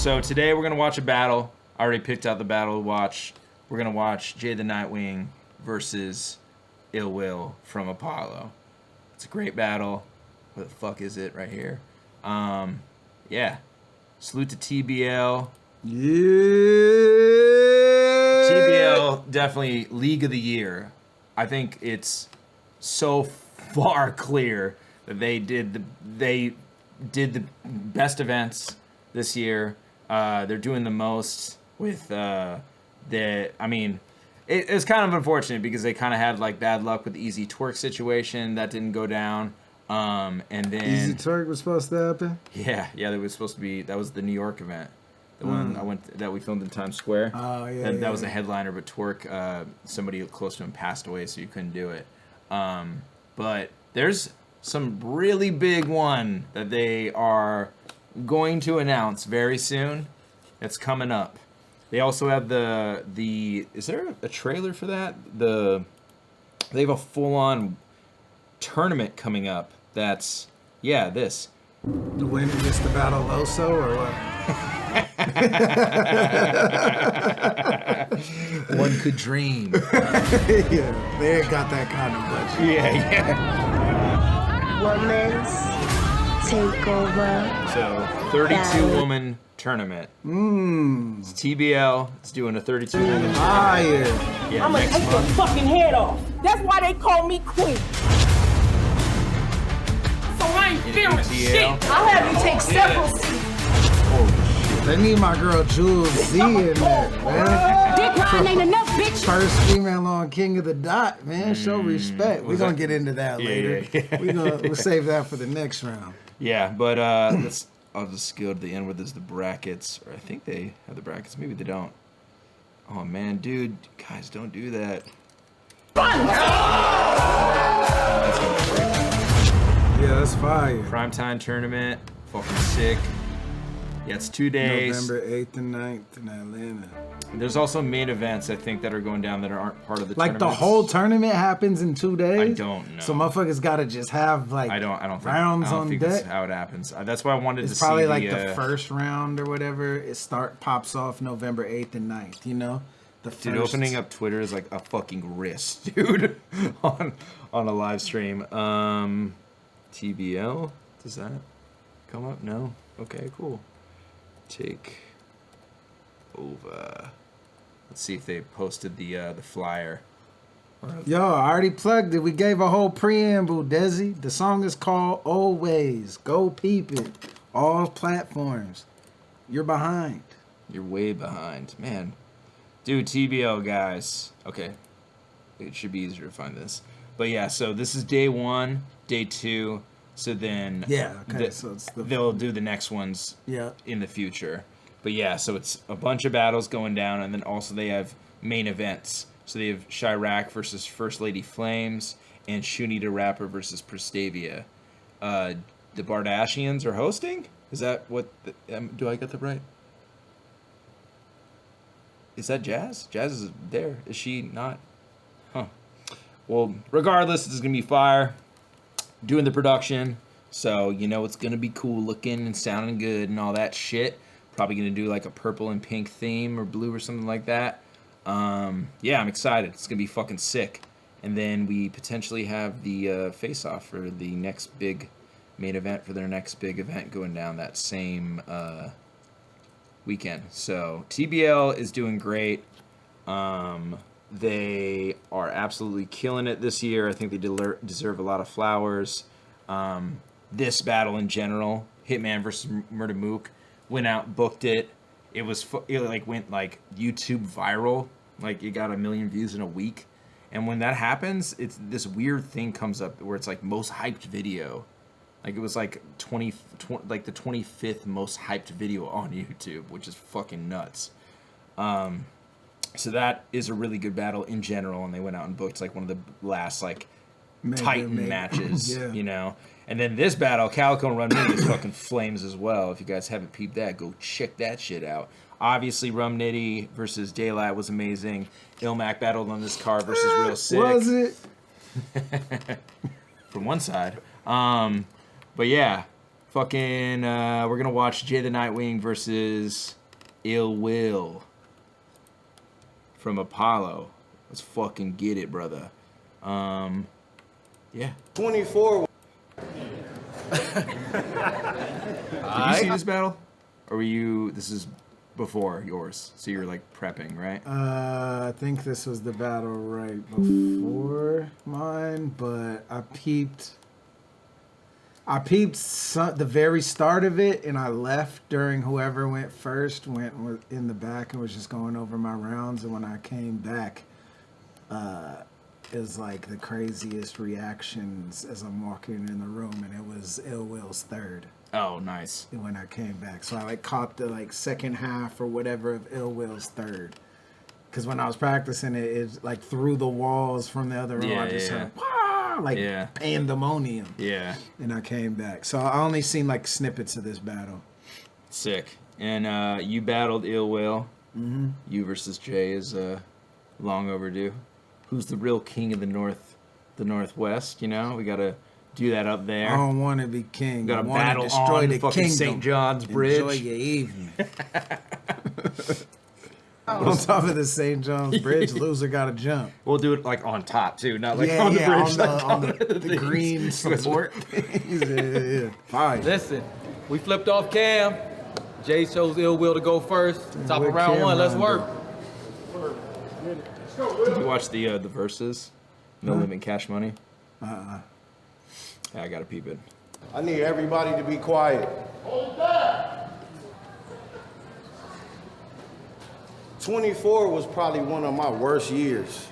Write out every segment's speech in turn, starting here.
So today we're gonna watch a battle. I already picked out the battle to watch. We're gonna watch Jay the Nightwing versus Ill Will from Apollo. It's a great battle. Where the fuck is it? Right here. Yeah. Salute to TBL. Yeah. TBL definitely League of the Year. I think it's so far clear that they did the best events this year. They're doing the most with it's kind of unfortunate because they kind of had like bad luck with the Easy Twerk situation that didn't go down. And then Easy Twerk was supposed to happen. Yeah, that was supposed to be. That was the New York event, the one that we filmed in Times Square. Oh yeah, that was a headliner, but Twerk, somebody close to him passed away, so you couldn't do it. But there's some really big one that they are going to announce very soon. That's coming up. They also have the. Is there a trailer for that? They have a full-on tournament coming up. That's this. The win against the Battle Oso or what? One could dream. Yeah, they ain't got that kind of budget. Yeah. Women's takeover. So 32-woman tournament. It's TBL. It's doing a 32-woman. Fire. Yeah, I'm gonna next take your month. fucking head off. That's why they call me queen. So I ain't fearing TL. shit. I'll have you take several seats. They need my girl Jules Z in there, man. Dick riding ain't enough, bitch. First female on King of the Dot, man. Show respect. We're gonna get into that later. Yeah. We'll save that for the next round. Yeah, but I'll just go to the end where there's the brackets. Or I think they have the brackets. Maybe they don't. Oh man, dude, guys, don't do that. That's gonna be great. Yeah, that's fire. Primetime tournament, fucking sick. Yeah, it's 2 days. November 8th and 9th in Atlanta. There's also main events, I think, that are going down that aren't part of the Like the tournaments. whole tournament happens in 2 days? I don't know. So motherfuckers gotta just have like I don't think, rounds I don't on think deck. that's how it happens. That's why I wanted It's to probably see like the first round or whatever. It pops off November 8th and 9th, you know? The first. Dude, opening up Twitter is like a fucking wrist, dude, on a live stream. TBL, does that come up? No? Okay, cool. Take over. Let's see if they posted the flyer. Yo, I already plugged it. We gave a whole preamble, Desi. The song is called Always. Go peep it. All platforms. You're behind. You're way behind, man. Dude, TBL guys. Okay, it should be easier to find this. But yeah, so this is day 1, day 2. So then so it's they'll do the next ones in the future. But yeah, so it's a bunch of battles going down, and then also they have main events. So they have Chirac versus First Lady Flames, and Shuni the Rapper versus Prestavia. The Bardashians are hosting? Is that what... do I get that right? Is that Jazz? Jazz is there. Is she not? Huh. Well, regardless, this is going to be fire. Doing the production, so you know it's gonna be cool looking and sounding good and all that shit. Probably gonna do like a purple and pink theme or blue or something like that. Yeah, I'm excited. It's gonna be fucking sick. And then we potentially have the face-off for the next big main event for their next big event going down that same weekend. So TBL is doing great. They are absolutely killing it this year. I think they deserve a lot of flowers. This battle in general, Hitman versus Murda Mook, went out, booked it. It went like YouTube viral. Like it got 1 million views in a week. And when that happens, it's this weird thing comes up where it's like most hyped video. Like it was like the 25th most hyped video on YouTube, which is fucking nuts. So that is a really good battle in general, and they went out and booked like one of the last like Titan matches, you know. And then this battle, Calico and Rum Nitty is fucking flames as well. If you guys haven't peeped that, go check that shit out. Obviously, Rum Nitty versus Daylight was amazing. ILLMAC battled on this card versus Real Sick. Was it? From one side. But yeah, Fucking, we're gonna watch Jay the Nightwing versus Ill Will from Apollo. Let's fucking get it, brother. Yeah. 24. Did you see this battle? Or were you, this is before yours, so you're like prepping, right? I think this was the battle right before mine, but I peeped the very start of it, and I left during whoever went first, went in the back and was just going over my rounds. And when I came back, it was like the craziest reactions as I'm walking in the room, and it was Ill Will's third. Oh, nice. When I came back, so I like caught the like second half or whatever of Ill Will's third. Because when I was practicing it, it's like through the walls from the other room, I just heard pandemonium. Yeah. And I came back. So I only seen like snippets of this battle. Sick. And you battled Ill Will. Mm-hmm. You versus Jay is long overdue. Who's the real king of the Northwest? You know, we gotta do that up there. I don't want to be king. We gotta I battle destroy on the fucking kingdom. St. John's Bridge. Enjoy your evening. On top of the St. John's Bridge, loser gotta jump. We'll do it like on top too, not like on the bridge. On the green support. yeah. Fine. Listen, we flipped off Cam. Jay chose Ill Will to go first. Top of round one. Let's work. Did you watch the verses? No Limit Cash Money? Yeah, I gotta peep it. I need everybody to be quiet. 24 was probably one of my worst years.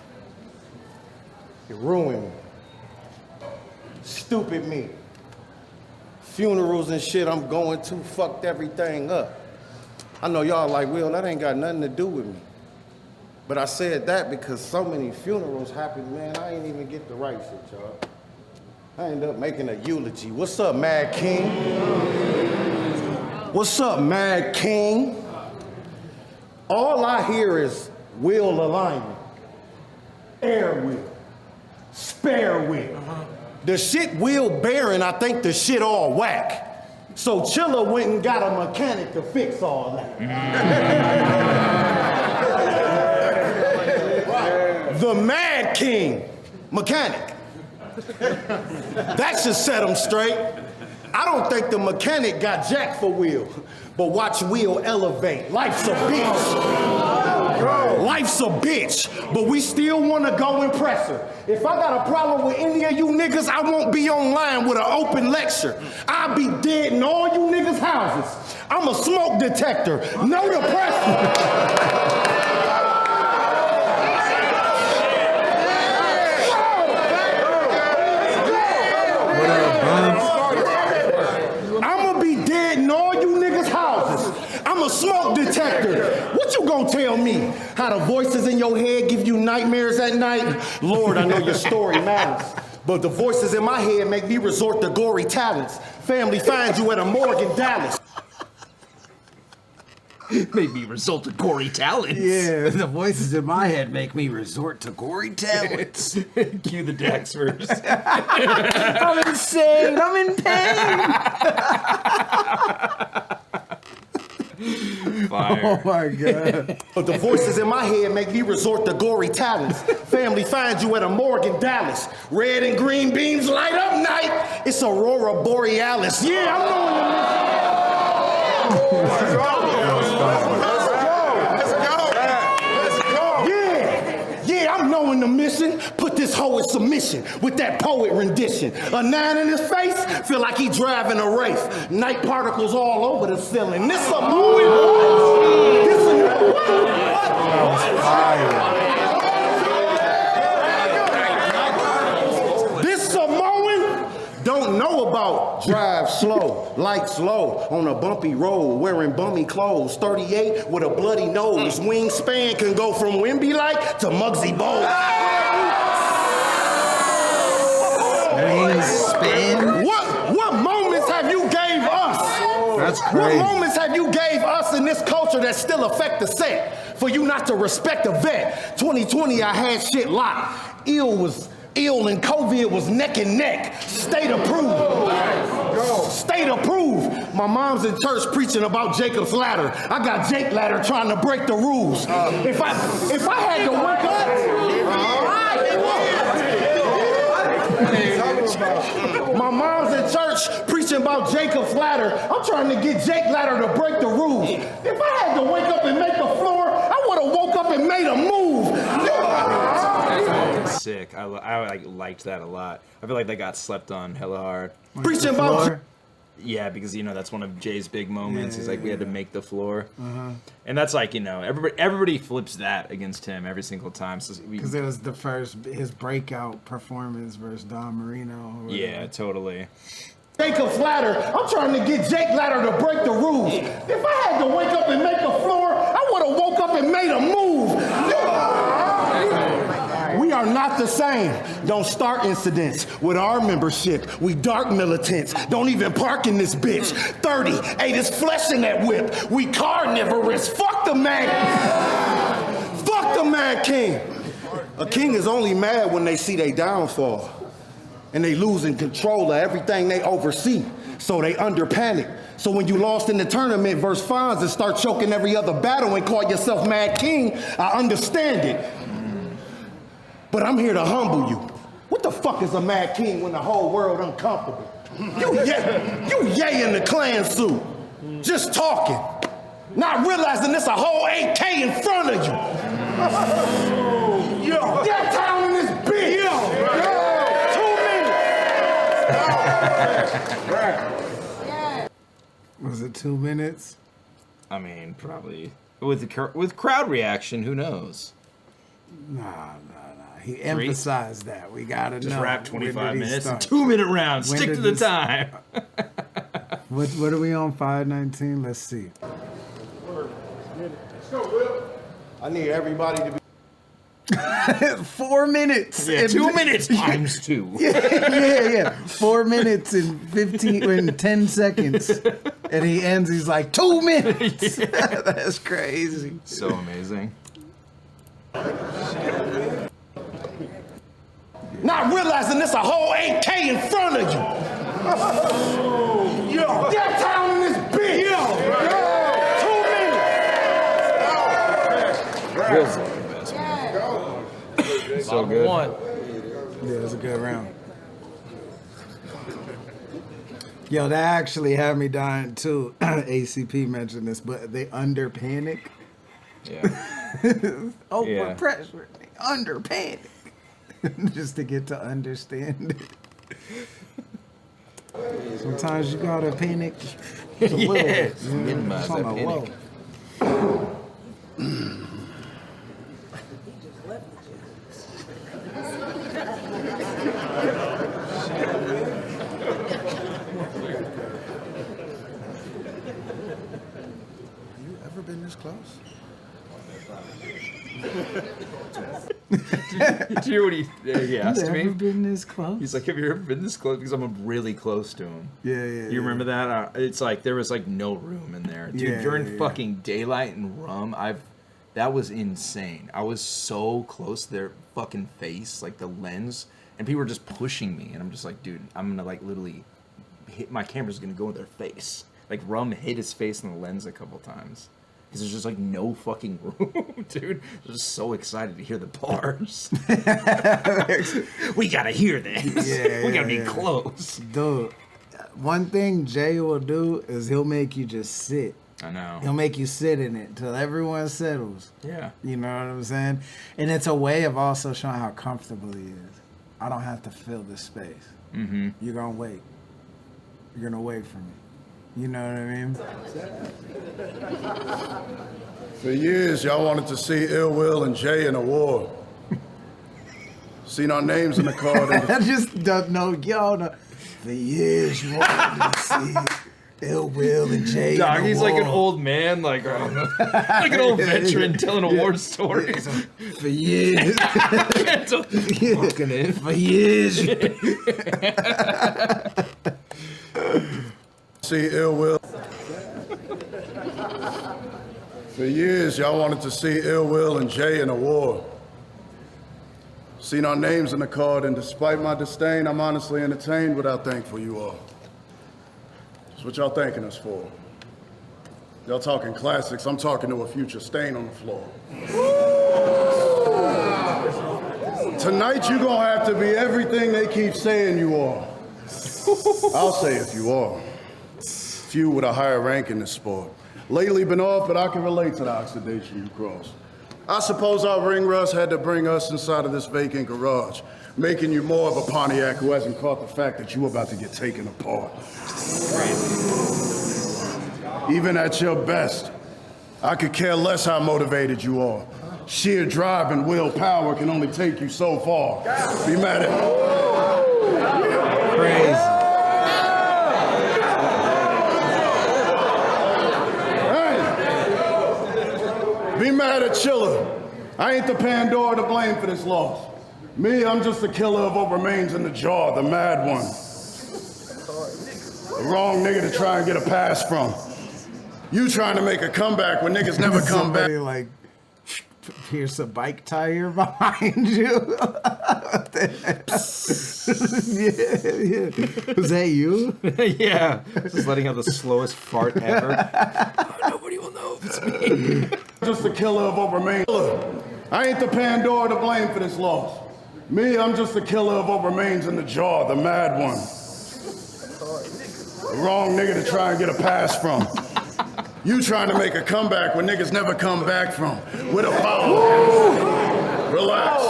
It ruined me. Stupid me. Funerals and shit I'm going to fucked everything up. I know y'all like, Will, that ain't got nothing to do with me. But I said that because so many funerals happened, man, I ain't even get the right shit, y'all. I ended up making a eulogy. What's up, Mad King? What's up, Mad King? All I hear is wheel alignment, air wheel, spare wheel. The shit wheel bearing, I think the shit all whack. So Chilla went and got a mechanic to fix all that. The Mad King, mechanic. That should set him straight. I don't think the mechanic got jack for Will, but watch Will elevate. Life's a bitch. Life's a bitch, but we still want to go impress her. If I got a problem with any of you niggas, I won't be online with an open lecture. I'll be dead in all you niggas' houses. I'm a smoke detector. No depression. I'ma be dead in all you niggas' houses. I'm a smoke detector. What you gonna tell me? How the voices in your head give you nightmares at night? Lord, I know your story matters. But the voices in my head make me resort to gory talents. Family finds you at a morgue in Dallas. Made me result to gory talents. Yeah, the voices in my head make me resort to gory talents. Cue the Dax verse. I'm insane. I'm in pain. Fire. Oh my God. But the voices in my head make me resort to gory talents. Family finds you at a morgue in Dallas. Red and green beams light up night. It's Aurora Borealis. Yeah, I'm knowing the mission. Yeah, I'm knowing the mission. Put this hoe in submission with that poet rendition. A 9 in his face, feel like he driving a Wraith. Night particles all over the ceiling. This a moment. This a This a moment. Don't know about drive slow, lights low, on a bumpy road, wearing bummy clothes. 38 with a bloody nose. Wingspan can go from Wimby Light to Muggsy Bowl. Wingspan? What moments have you gave us? That's What crazy. moments have you gave us in this culture that still affect the set? For you not to respect a vet. 2020, I had shit locked. Ill was ill and COVID was neck and neck. State approved. State approved. My mom's in church preaching about Jacob's ladder. I got Jake ladder trying to break the rules. If I had to wake up. My mom's in church preaching about Jacob's ladder. I'm trying to get Jake ladder to break the rules. If I had to wake up and make a floor, I would have woke up and made a move. Sick. I like liked that a lot. I feel like they got slept on hella hard. Preaching about. Yeah, because that's one of Jay's big moments. He's like, we had to make the floor, and that's like everybody flips that against him every single time. Because it was his breakout performance versus Don Marino. Yeah, totally. Jacob's ladder. I'm trying to get Jake ladder to break the rules. If I had to wake up and make a floor, I would have woke up and made a move. We are not the same. Don't start incidents with our membership. We dark militants. Don't even park in this bitch. 30 ate his flesh in that whip. We carnivorous. Fuck the man. Fuck the mad king. A king is only mad when they see they downfall. And they losing control of everything they oversee. So they under panic. So when you lost in the tournament versus Fonz and start choking every other battle and call yourself Mad King, I understand it. But I'm here to humble you. What the fuck is a Mad King when the whole world uncomfortable? You yay in the clan suit. Just talking. Not realizing there's a whole AK in front of you. Yo, that town in this bitch. Yo. 2 minutes. Was it 2 minutes? I mean, probably with crowd reaction. Who knows? Nah. He emphasized that. We gotta know. Just rap 25 minutes, 2-minute round. Stick to the time. What are we on? 5:19. Let's see. I need everybody to be. 4 minutes. Yeah, 2 minutes times 2. Yeah. 4 minutes and 10 seconds. And he ends, he's like, 2 minutes. That's crazy. So amazing. Not realizing there's a whole AK in front of you. Yo, that town in this bitch. Yo. 2 minutes. So good. Yeah, it was a good round. Yo, that actually had me dying too. ACP mentioned this, but they under panic. Yeah. Over pressure. They under panic. Just to get to understand it. Sometimes you gotta panic. Minimize that panic. You ever been this close? Did you hear what he asked me? Ever been this close? He's like, have you ever been this close? Because I'm really close to him. Yeah. You remember that? It's like there was like no room in there, dude. During fucking daylight and rum, that was insane. I was so close to their fucking face, like the lens, and people were just pushing me, and I'm just like, dude, I'm gonna like literally hit. My camera's gonna go in their face. Like rum hit his face in the lens a couple times. Because there's just like no fucking room, dude. I'm just so excited to hear the bars. We gotta hear this. We gotta be close. Dude, one thing Jay will do is he'll make you just sit. I know. He'll make you sit in it till everyone settles. Yeah. You know what I'm saying? And it's a way of also showing how comfortable he is. I don't have to fill this space. Mm-hmm. You're gonna wait. You're gonna wait for me. You know what I mean? For years, y'all wanted to see Ill Will and Jay in a war. Seen our names in the card. I just don't know, y'all. For years, you wanted to see Ill Will and Jay. Dog, he's war. like an old man, like an old veteran telling a war story. For years. Walking in. For years. See Ill Will. For years, y'all wanted to see Ill Will and Jay in a war. Seen our names in the card, and despite my disdain, I'm honestly entertained, but I'm thankful you all. That's what y'all thanking us for. Y'all talking classics, I'm talking to a future stain on the floor. Tonight you gonna have to be everything they keep saying you are. I'll say if you are. Few with a higher rank in this sport. Lately been off, but I can relate to the oxidation you crossed. I suppose our ring rust had to bring us inside of this vacant garage, making you more of a Pontiac who hasn't caught the fact that you were about to get taken apart. Even at your best, I could care less how motivated you are. Sheer drive and willpower can only take you so far. Be mad at Crazy. Be mad at Chiller. I ain't the Pandora to blame for this loss. Me, I'm just the killer of what remains in the jar, the mad one. The wrong nigga to try and get a pass from. You trying to make a comeback when niggas never come back. Somebody like pierce a bike tire behind you. yeah. Was that you? Yeah. Just letting out the slowest fart ever. Nobody will know if it's me. Just the killer of what remains. I ain't the Pandora to blame for this loss. Me, I'm just the killer of what remains in the jar, the mad one. The wrong nigga to try and get a pass from. You trying to make a comeback when niggas never come back from. With Apollo. Relax.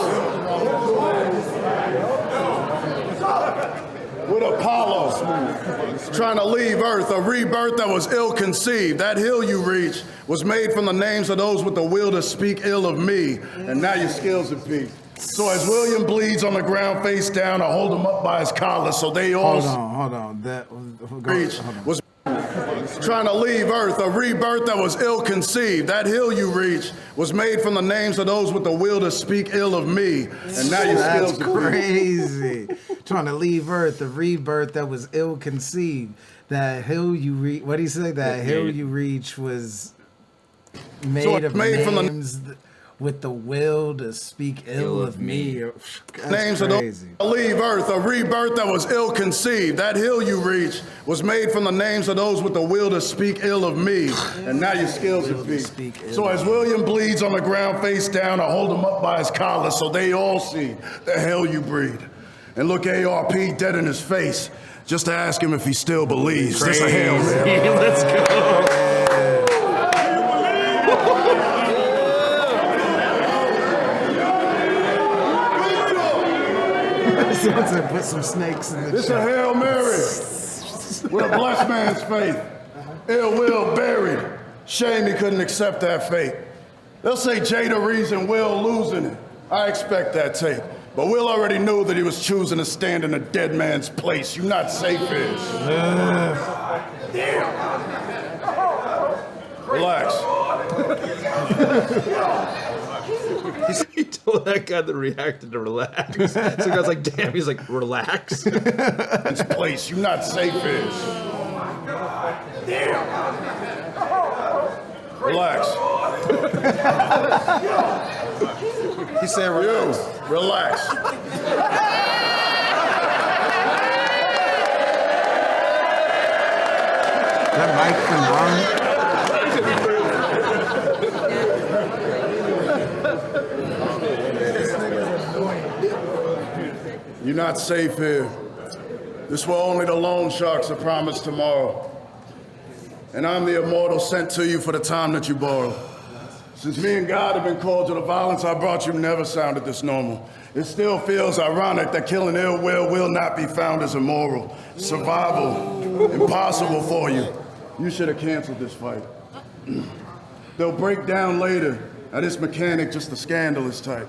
With Apollo. Trying to leave Earth, a rebirth that was ill-conceived. That hill you reach was made from the names of those with the will to speak ill of me. And now your skills have peaked. So as William bleeds on the ground face down, I hold him up by his collar so they all... Hold on. That was trying to leave Earth, a rebirth that was ill-conceived. That hill you reach was made from the names of those with the will to speak ill of me. And now your skills That's crazy. Trying to leave Earth, a rebirth that was ill-conceived. That hill you reach, what do you say? That hill you reach was made of names with the will to speak ill of me. That's names crazy. of those leave Earth, a rebirth that was ill-conceived. That hill you reach was made from the names of those with the will to speak ill of me. And now your skills have peaked. So as William bleeds on the ground face down, I hold him up by his collar so they all see the hell you breed. And look ARP dead in his face just to ask him if he still believes. This a Hail Mary. Let's go. Someone said put some snakes in the This a Hail Mary with a blessed man's faith. Ill will buried. Shame he couldn't accept that fate. They'll say Jay the reason Will losing it. I expect that take. But Will already knew that he was choosing to stand in a dead man's place. You not safe here. Relax. He told that guy that reacted to relax. So the guy's like, damn, he's like, relax. This place, you not safe here. Relax. He said, relax. That mic from Ron. You're not safe here. This will only the loan sharks are promised tomorrow. And I'm the immortal sent to you for the time that you borrow. Since me and God have been called to the violence I brought you never sounded this normal. It still feels ironic that killing ill will not be found as immoral. Survival, impossible for you. You should have canceled this fight. They'll break down later. Now this mechanic just a scandalous type.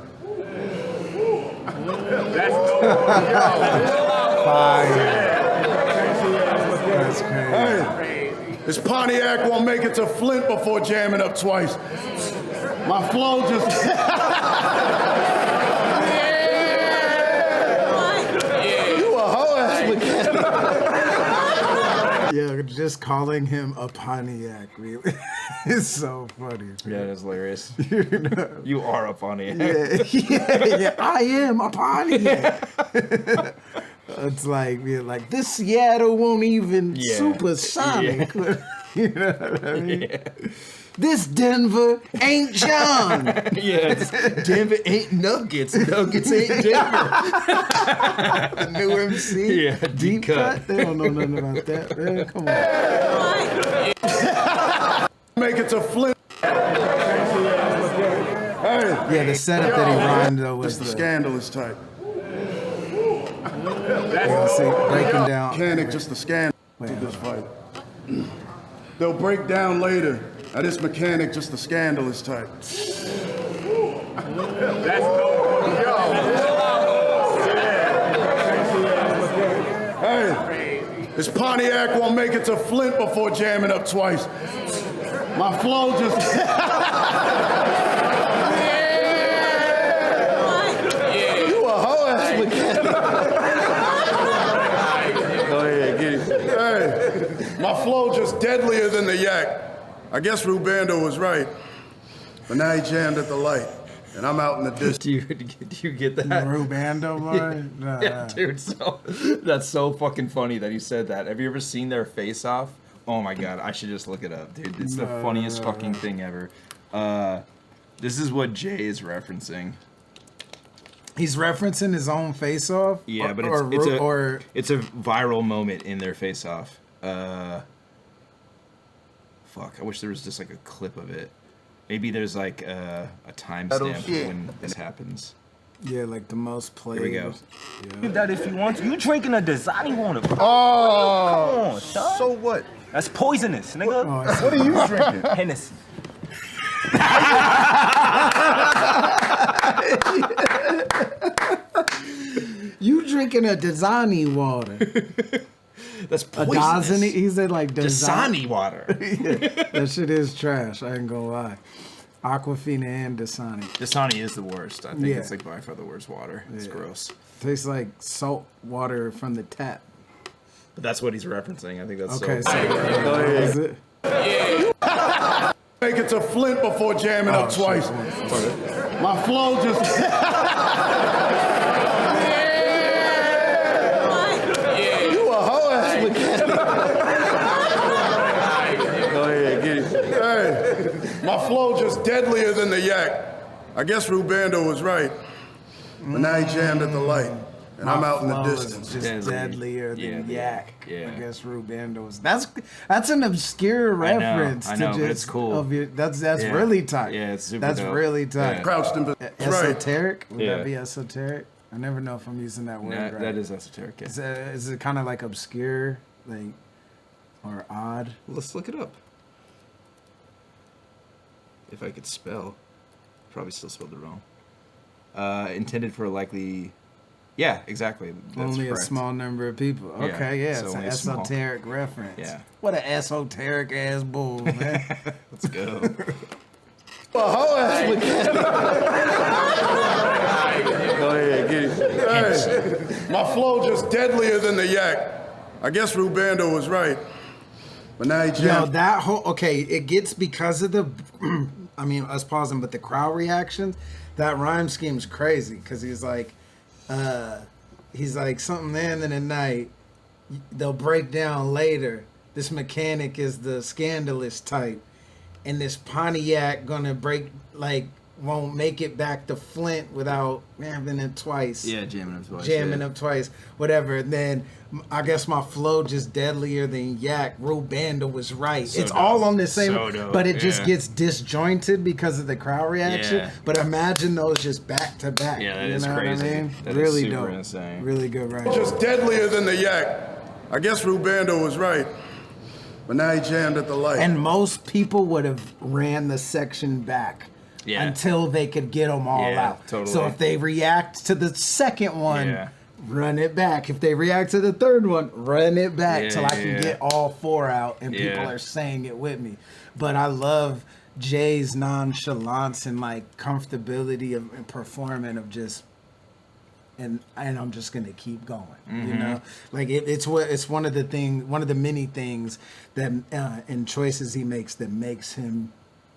Fire. That's crazy. Hey, this Pontiac won't make it to Flint before jamming up twice. My flow just... You a hoe-ass mechanic. Yeah, just calling him a Pontiac, really. It's so funny. Yeah, that's hilarious. You know? You are a Pontiac. Yeah, I am a Pontiac. It's like being like this Seattle won't even supersonic. You know what I mean? Yeah. This Denver ain't John. Yes. Denver ain't Nuggets. Nuggets ain't Denver. The new MC. Yeah, Deep cut. They don't know nothing about that, man. Come on. Make it to Flint. Hey, Yeah, the setup that he rhymed though was it's the scandalous type. see, breaking down. Mechanic, just the scandal to this fight. They'll break down later. Now this mechanic, just the scandalous type. Hey, this Pontiac won't make it to Flint before jamming up twice. My flow just... You a hoe ass mechanic. Go ahead, get it. Hey, my flow just deadlier than the yak. I guess Rubando was right, but now he jammed at the light, and I'm out in the distance. Do you get that? Rubando, boy? Nah, Yeah, dude, that's so fucking funny that you said that. Have you ever seen their face off? Oh my god, I should just look it up, dude. It's the funniest fucking thing ever. This is what Jay is referencing. He's referencing his own face off? Yeah, but it's a viral moment in their face off. Fuck, I wish there was just like a clip of it. Maybe there's like a timestamp when this happens. Yeah, like the most played. Here we go. That if you want to. You drinking a Dasani water. Bro. Oh, Come on, son. so what? That's poisonous, nigga. What are you drinking? Hennessy. You drinking a Dasani water. That's A poisonous. Dasani? He said like Dasani water. That shit is trash. I ain't gonna lie. Aquafina and Dasani. Dasani is the worst. I think Yeah. it's like by far the worst water. It's gross. Tastes like salt water from the tap. But that's what he's referencing. I think that's Okay, so. so is it? Make it to Flint before jamming up twice. My flow just... You a hoe ass mechanic. Go ahead, get it. Hey, my flow just deadlier than the yak. I guess Rubando was right, but now he jammed at the light, and I'm out in the Flow is distance. just Deadly. deadlier than Yeah, yak. yeah. I guess Rubando's. That's an obscure I know, reference. I know, to but just it's cool. Of your, that's Yeah. really tight. Yeah, it's super That's dope. really tight. Yeah. Crouched in position. Right. Esoteric? Would Yeah. that be esoteric? I never know if I'm using that word right. That is esoteric. Yeah. Is it kind of like obscure, like, or odd? Let's look it up. If I could spell, probably still spelled it wrong. Intended for a likely. Yeah, exactly. That's Only correct. a small number of people. Yeah, Okay, yeah, so it's an only a small- esoteric reference. Yeah. What an esoteric ass bull, man. Let's go. A hoe ass mechanic. Go ahead, get it. Hey, my flow just deadlier than the yak. I guess Rubando was right, but now he Yo, jammed. that whole it gets because of the, I mean us pausing, but the crowd reactions. That rhyme scheme's crazy because he's like something then in the night. They'll break down later. This mechanic is the scandalous type, and this Pontiac gonna won't make it back to Flint without having it twice. Yeah, jamming up twice. Jamming yeah. up twice, whatever. And then I guess my flow just deadlier than yak. Rubando was right. So it's dope. all on the same, So dope, but it just yeah. gets disjointed because of the crowd reaction. Yeah. But imagine those just back to back. Yeah, that you is know crazy. What I mean? That is Really super dope. insane. Really good right. Just deadlier than the yak. I guess Rubando was right, but now he jammed at the light. And most people would have ran the section back. Yeah. Until they could get them all Yeah, out. totally. So if they react to the second one, Yeah. run it back. If they react to the third one, run it back Yeah, till I can yeah. get all four out and people Yeah. are saying it with me. But I love Jay's nonchalance and like comfortability of performing of just and I'm just gonna keep going. Mm-hmm. You know, like it's one of the many things that and choices he makes that makes him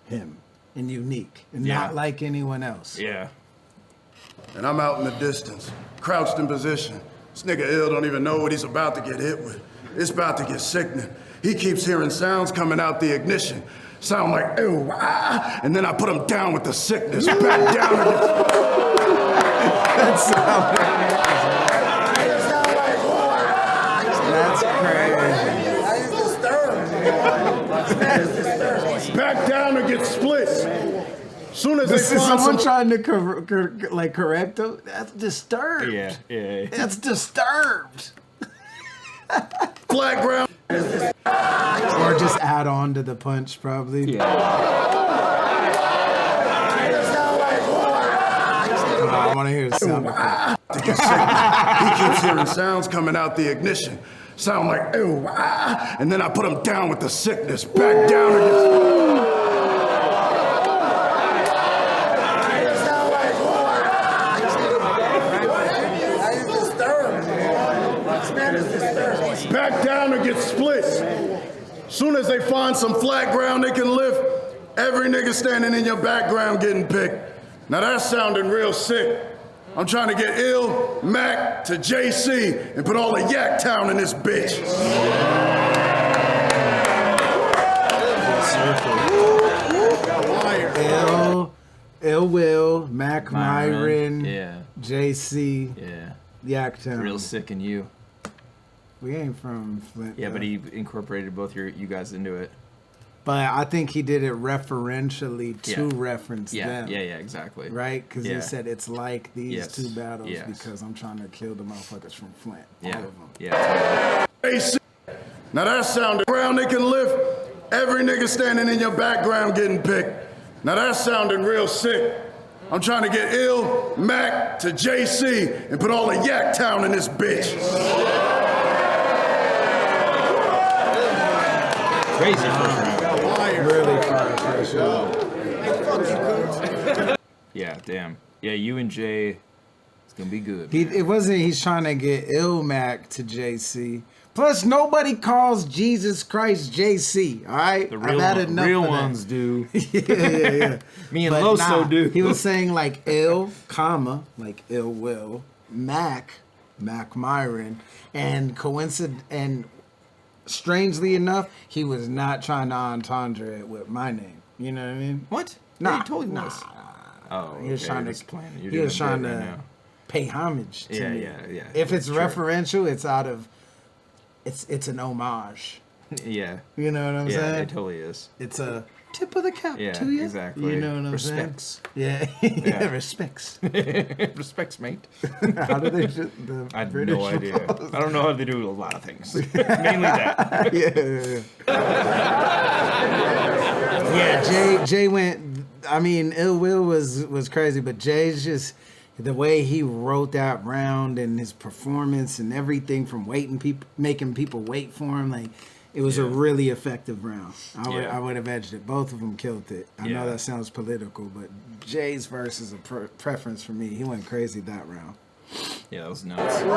him and unique and Yeah. not like anyone else. Yeah. And I'm out in the distance, crouched in position, This nigga ill don't even know what he's about to get hit with. It's about to get sickening. He keeps hearing sounds coming out the ignition. Sound like, ew, ah, and then I put him down with the sickness. Back down again. That's crazy. Back down or get split. Soon as This they is find someone some... trying to correct him. That's disturbed. Yeah. That's disturbed. Flat ground. Or just add on to the punch, probably. Yeah. I want to hear the sound effect. He keeps hearing sounds coming out the ignition. Sound like, ew, ah, and then I put him down with the sickness. Back down again. Back down or get split. Soon as they find some flat ground they can lift, every nigga standing in your background getting picked. Now that's sounding real sick. I'm trying to get ILLMAC to JC and put all the Yak Town in this bitch. Ill Will, Mac Myron, Yeah. JC, Yeah. Yaktown. Real sick in you. We ain't from Flint. Yeah, though. but he incorporated both you guys into it. But I think he did it referentially to reference them. Yeah, exactly. Right? Because Yeah. he said it's like these Yes. two battles Yes. because I'm trying to kill the motherfuckers from Flint. Yeah. All of them. Yeah. JC. Now that sounded ground they can lift, every nigga standing in your background getting picked. Now that's sounding real sick. I'm trying to get ILLMAC to JC and put all the Yak Town in this bitch. Crazy first round. Really fire first round. Yeah, damn. Yeah, you and Jay, it's gonna be good. It wasn't he's trying to get ILLMAC to JC. Plus, nobody calls Jesus Christ JC, all right? The real, I've had enough real of that. ones do. yeah. Me and But Loso do. He was saying like ill, comma, like ill will, Mac Myron, and strangely enough, he was not trying to entendre it with my name. You know what I mean? What? Nah, Yeah, he totally nah. was. Oh, He was okay, trying you're to. just playing. You're He doing was a trying bit to right now. pay homage to me. Yeah. If it's Sure. referential, it's out of. It's an homage. Yeah. You know what I'm Yeah, saying? it totally is. It's a tip of the cap Yeah, to you. exactly. You know what I'm Respects. saying? Yeah. Yeah. Respects. Respects, mate. How do they do the I have British no idea. I don't know how they do a lot of things. Mainly that. Yeah. Jay went. I mean, Ill Will was crazy, but Jay's just the way he wrote that round and his performance and everything from making people wait for him, like it was a really effective round. I would have edged it. Both of them killed it. I know that sounds political, but Jay's verse is a preference for me. He went crazy that round. Yeah, that was nuts. This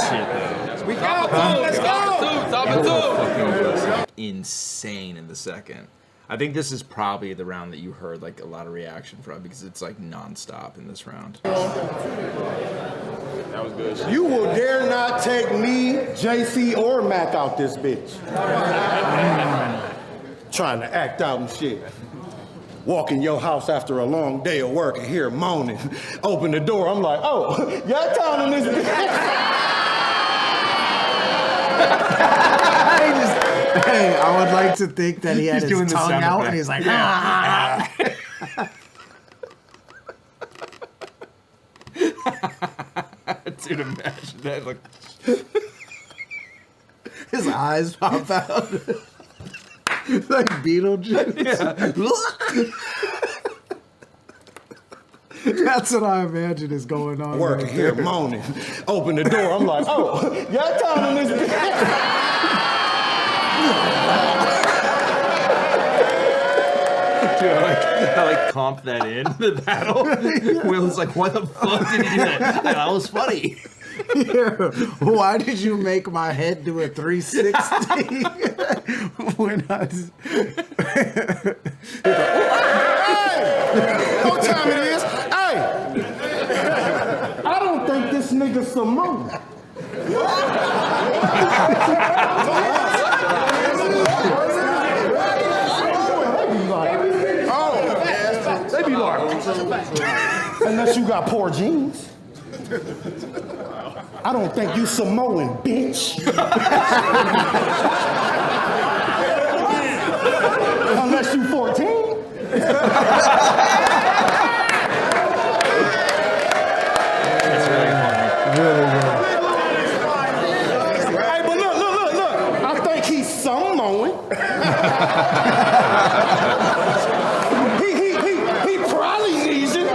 shit though. We got two. Let's go. Top of two. Insane in the second. I think this is probably the round that you heard like a lot of reaction from because it's like nonstop in this round. That was good. You will dare not take me, JC, or Mac out this bitch. Trying to act out and shit. Walk in your house after a long day of work and hear moaning. Open the door, I'm like, oh, y'all town in this bitch. Hey, I would like to think that he had He's doing his the tongue sound out effect. and he's like, Dude, imagine that. Like, his eyes pop out. Like Beetlejuice. That's what I imagine is going on. Work and hear moaning. Open the door, I'm like, oh, y'all town in this bitch. dude, I like comp that in the battle. Will's like, what the fuck did he do that? That was funny. Yeah. Why did you make my head do a 360? When I was... Hey! What time it is? Hey! I don't think this nigga nigga Simone. They be like, unless you got poor genes. I don't think you Samoan, bitch. Unless you 14. Hey, but look. I think he's Samoan. He probably needs it.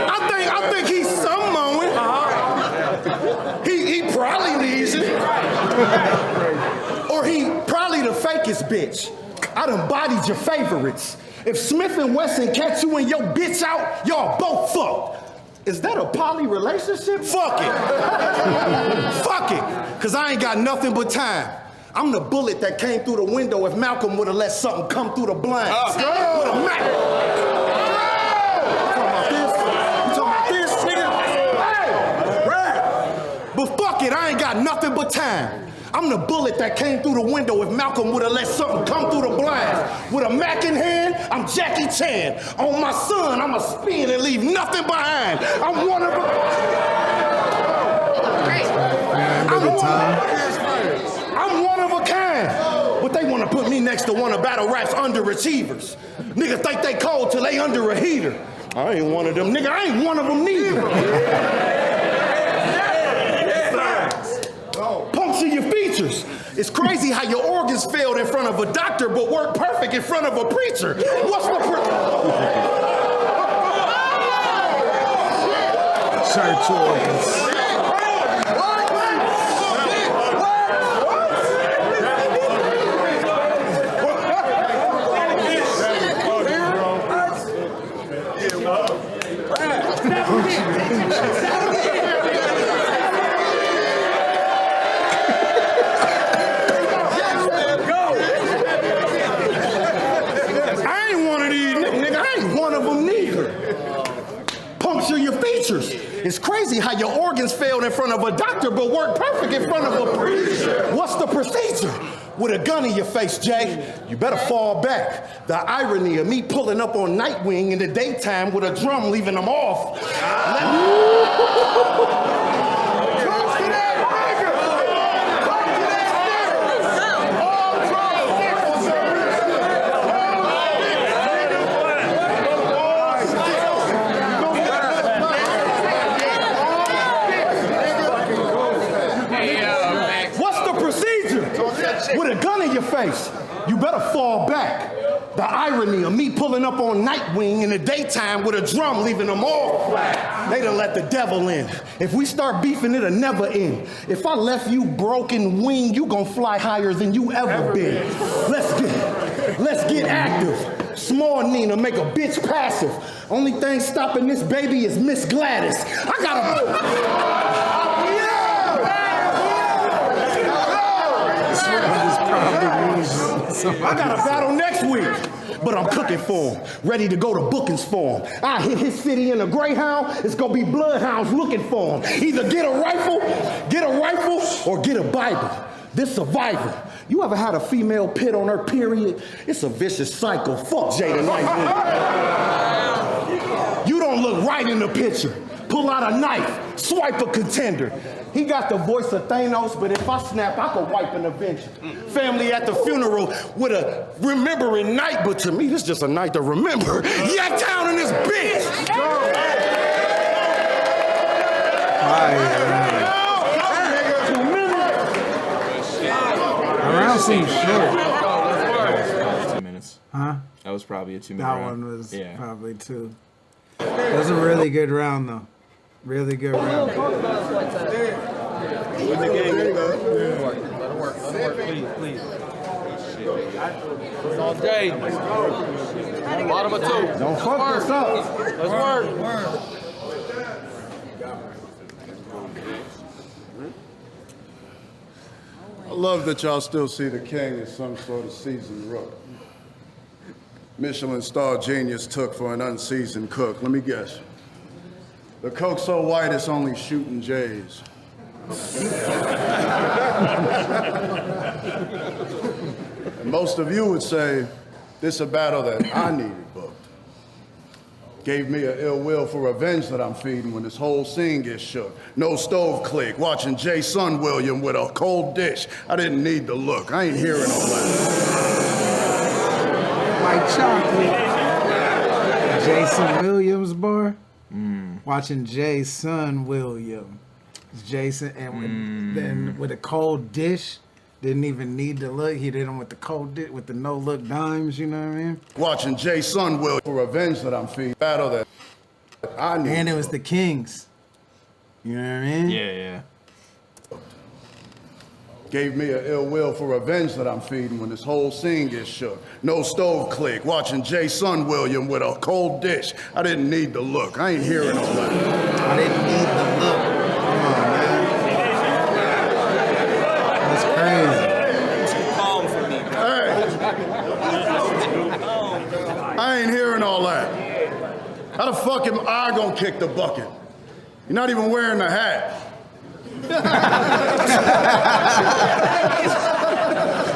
I think he's Samoan. He probably needs it. Or he probably the fakest bitch. I done bodied your favorites. If Smith and Wesson catch you and your bitch out, y'all both fucked. Is that a poly relationship? Fuck it. Fuck it. Cause I ain't got nothing but time. I'm the bullet that came through the window if Malcolm would have let something come through the blinds. With a Mac. You talking about this, nigga? Hey! But fuck it, I ain't got nothing but time. I'm the bullet that came through the window if Malcolm would have let something come through the blinds. With a Mac in hand, I'm Jackie Chan. On my son, I'ma spin and leave nothing behind. I'm one of a... I'm one of a kind. But they wanna put me next to one of battle rap's underachievers. Niggas think they cold till they under a heater. I ain't one of them, nigga. I ain't one of them neither. Puncture your features. It's crazy how your organs failed in front of a doctor but work perfect in front of a preacher. What's the Church organs. It's crazy how your organs failed in front of a doctor but work perfect in front of a preacher. What's the procedure? With a gun in your face, Jay, you better fall back. The irony of me pulling up on NITEWING in the daytime with a drum leaving them off. With a gun in your face, you better fall back. The irony of me pulling up on NITEWING in the daytime with a drum leaving them all flat. They done let the devil in. If we start beefing, it'll never end. If I left you broken wing, you gon' fly higher than you ever been. Let's get active. Small Nina, make a bitch passive. Only thing stopping this baby is Miss Gladys. I got a battle next week, but I'm cooking for him, ready to go to bookings for him. I hit his city in a Greyhound, it's gonna be bloodhounds looking for him. Either get a rifle, or get a Bible. This survivor. You ever had a female pit on her period? It's a vicious cycle. Fuck Jay tonight. You don't look right in the picture. Pull out a knife, swipe a contender. He got the voice of Thanos, but if I snap, I could wipe an Avenger. Family at the funeral with a remembering night, but to me, this is just a night to remember. Yaktown in this bitch! Around seems short. 2 minutes. Huh? That was probably a 2-minute That round. one was probably 2. That was a really good round, though. Really good round. Let it work, please. It's on Jay. Bottom of 2. Don't fuck this up. Let's work. I love that y'all still see the king as some sort of seasoned rook. Michelin star genius took for an unseasoned cook. Let me guess. The coke so white it's only shooting jays. And most of you would say, this a battle that I needed booked. Gave me an ill will for revenge that I'm feeding when this whole scene gets shook. No stove click, watching Jay Son William with a cold dish. I didn't need to look. I ain't hearing all that. White chocolate. Jason Williams, bar. Watching Jay Son William. Jason, and then with a cold dish. Didn't even need to look. He did them with the cold dish, with the no-look dimes, you know what I mean? Watching Jay Son William for revenge that I'm feeding. Battle that I needed. And it was the Kings. You know what I mean? Yeah. Gave me an ill will for revenge that I'm feeding when this whole scene gets shook. No stove click, watching Jay Son William with a cold dish. I didn't need to look. I ain't hearing all that. I didn't need the look. Come on, man. That's crazy. Too calm for me. Hey, I ain't hearing all that. How the fuck am I gonna kick the bucket? You're not even wearing the hat.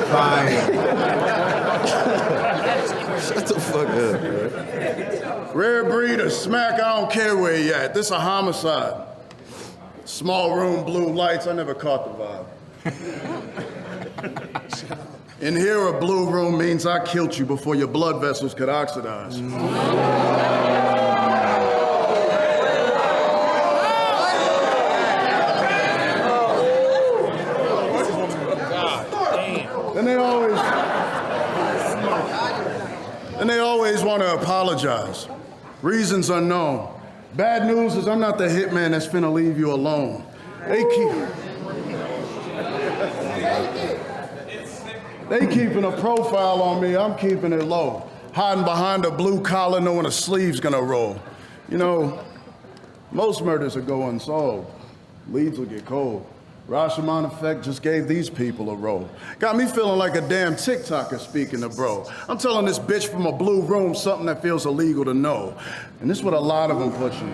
Fire. Shut the fuck up, bro. Rare breed of smack, I don't care where you at. This a homicide. Small room, blue lights, I never caught the vibe. In here, a blue room means I killed you before your blood vessels could oxidize. And they always want to apologize. Reasons unknown. Bad news is I'm not the hitman that's finna leave you alone. They keeping a profile on me, I'm keeping it low. Hiding behind a blue collar knowing a sleeve's gonna roll. You know, most murders will go unsolved. Leads will get cold. Rashomon effect just gave these people a role. Got me feeling like a damn TikToker speaking to bro. I'm telling this bitch from a blue room something that feels illegal to know. And this is what a lot of them pushing.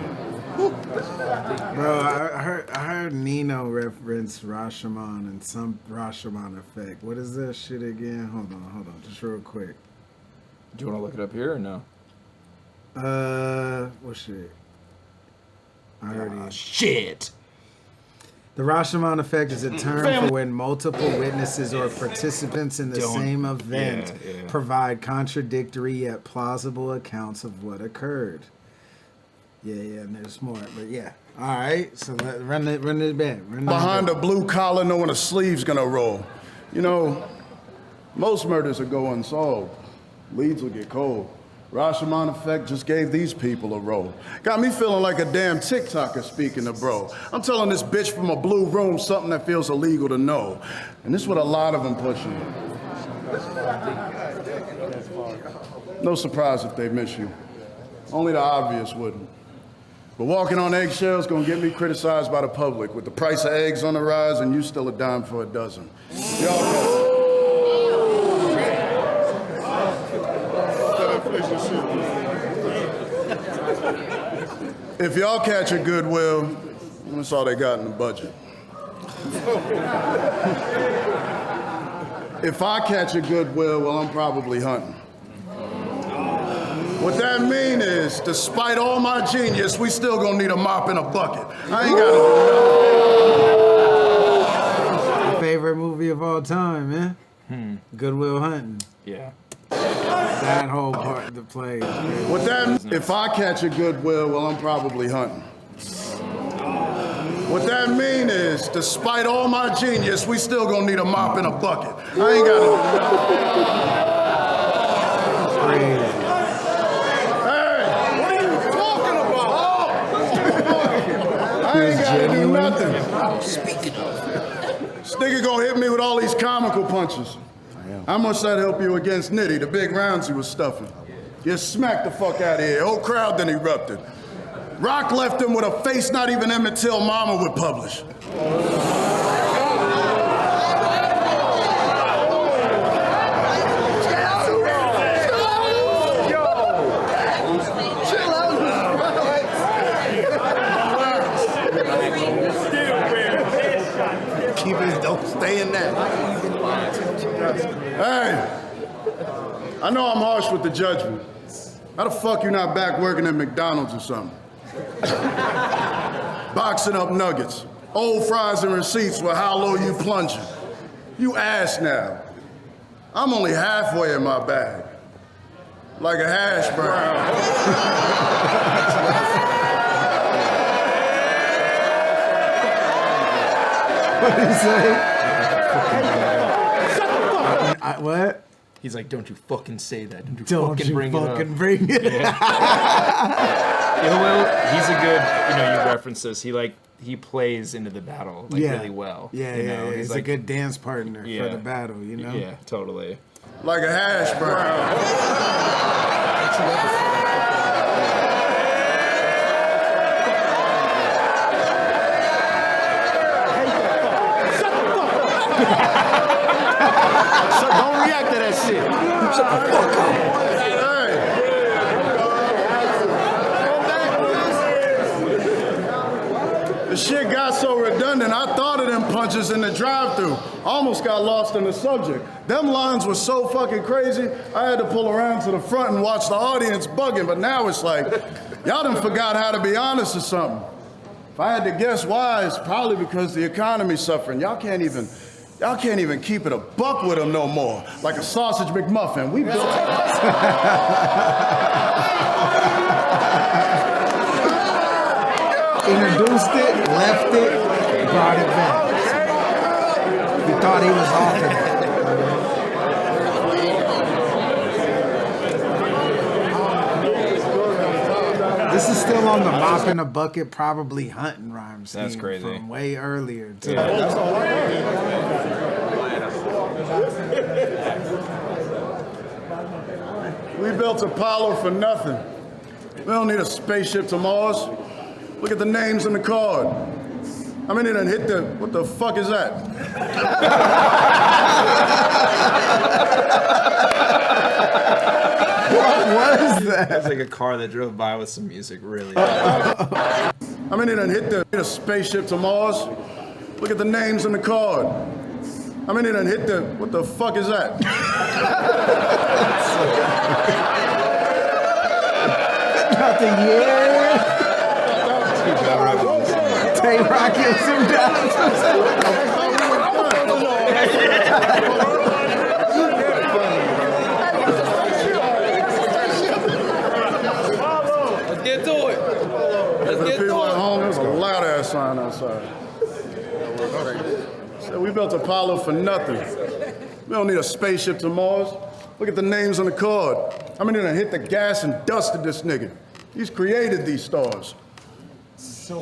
Bro, I heard Nino reference Rashomon and some Rashomon effect. What is that shit again? Hold on, just real quick. Do you want to look it up here or no? What shit? I heard it. Shit! The Rashomon effect is a term for when multiple witnesses or participants in the same event provide contradictory yet plausible accounts of what occurred. Yeah, and there's more, but yeah. All right, so run it back. Behind a blue collar knowing a sleeve's gonna roll. You know, most murders will go unsolved. Leads will get cold. Rashomon effect just gave these people a role. Got me feeling like a damn TikToker speaking to bro. I'm telling this bitch from a blue room something that feels illegal to know. And this is what a lot of them pushing. No surprise if they miss you. Only the obvious wouldn't. But walking on eggshells gonna get me criticized by the public with the price of eggs on the rise and you still a dime for a dozen. Y'all if y'all catch a Goodwill, that's all they got in the budget. If I catch a Goodwill, well, I'm probably hunting. What that mean is, despite all my genius, we still gonna need a mop and a bucket. I ain't got Favorite movie of all time, man. Goodwill Hunting. Yeah. That whole part of the play. What that if I catch a Goodwill, well, I'm probably hunting. What that mean is, despite all my genius, we still gonna need a mop and a bucket. I ain't got Crazy. Hey, what are you talking about? I ain't gotta do nothing. Speaking of. This nigga gonna hit me with all these comical punches. How much that help you against Nitty, the big rounds he was stuffing? Just smacked the fuck out of here. Whole crowd then erupted. Rock left him with a face not even Emmett Till mama would publish. yo. Stay in that. Hey, I know I'm harsh with the judgment. How the fuck you not back working at McDonald's or something? Boxing up nuggets, old fries and receipts with how low you plunging. You ass now. I'm only halfway in my bag. Like a hash brown. What did he say? What? He's like, don't you fucking say that. Don't you Don't fucking you bring fucking it up. bring it up. He's a good, you reference this. He plays into the battle really well. Yeah, he's like a good dance partner for the battle, you know? Yeah, totally. Like a hash brown. So don't react to that shit. Shut the fuck up. The shit got so redundant, I thought of them punches in the drive-thru. Almost got lost in the subject. Them lines were so fucking crazy, I had to pull around to the front and watch the audience bugging, but now it's like, y'all done forgot how to be honest or something. If I had to guess why, it's probably because the economy's suffering. Y'all can't even keep it a buck with them no more. Like a sausage McMuffin. We built Introduced it, left it, brought it back. He thought he was off of it. This is still on the mop in a bucket, probably hunting rhyme scheme. That's crazy. From way earlier, too. Yeah. We built Apollo for nothing. We don't need a spaceship to Mars. Look at the names on the card. I mean, it done hit the, what the fuck is that? What was that? That's like a car that drove by with some music, really. I mean, it done hit a spaceship to Mars. Look at the names on the card. I mean, it done hit the, what the fuck is that? Not the year. Tay Rock and some down. Let's get to it. Let's get People to at it. home, there's a loud ass sign outside. So we built Apollo for nothing. We don't need a spaceship to Mars. Look at the names on the card. I mean, it done hit the gas and dusted this nigga. He's created these stars. How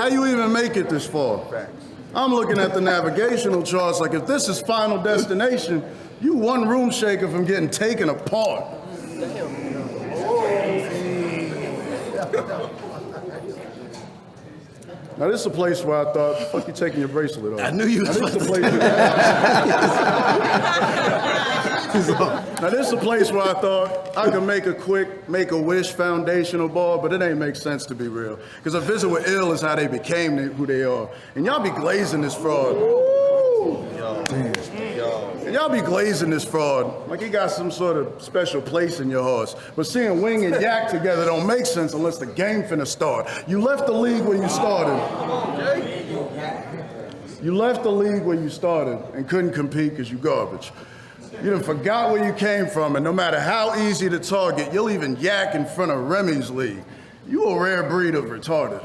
you even make it this far? I'm looking at the navigational charts like if this is final destination, you one room shaker from getting taken apart. Now this is a place where I thought, fuck you taking your bracelet off. I knew you was Now this is a place where I thought I could make a quick Make-A-Wish foundational ball, but it ain't make sense to be real. Because a visit with ill is how they became who they are. And y'all be glazing this fraud. And y'all be glazing this fraud like he got some sort of special place in your hearts. But seeing Wing and Yak together don't make sense unless the game finna start. You left the league where you started. You left the league where you started and couldn't compete because you garbage. You done forgot where you came from, and no matter how easy to target, you'll even yak in front of Remy's league. You a rare breed of retarded.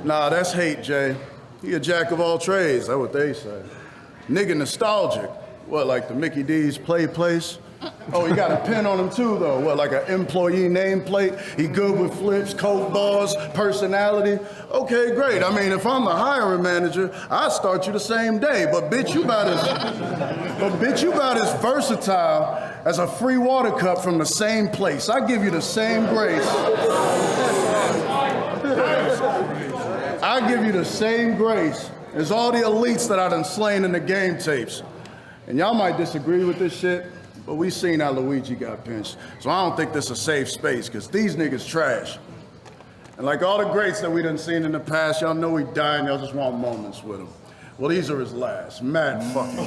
Nah, that's hate, Jay. He a jack of all trades, that's what they say. Nigga nostalgic. What, like the Mickey D's play place? Oh, he got a pin on him too, though. What, like an employee nameplate? He good with flips, coke bars, personality? Okay, great. I mean, if I'm the hiring manager, I'd start you the same day. But bitch, you about as versatile as a free water cup from the same place. I give you the same grace. I give you the same grace as all the elites that I done slain in the game tapes. And y'all might disagree with this shit, but we seen how Luigi got pinched. So I don't think this is a safe space, because these niggas trash. And like all the greats that we done seen in the past, y'all know he dying, y'all just want moments with him. Well, these are his last. Mad fucking.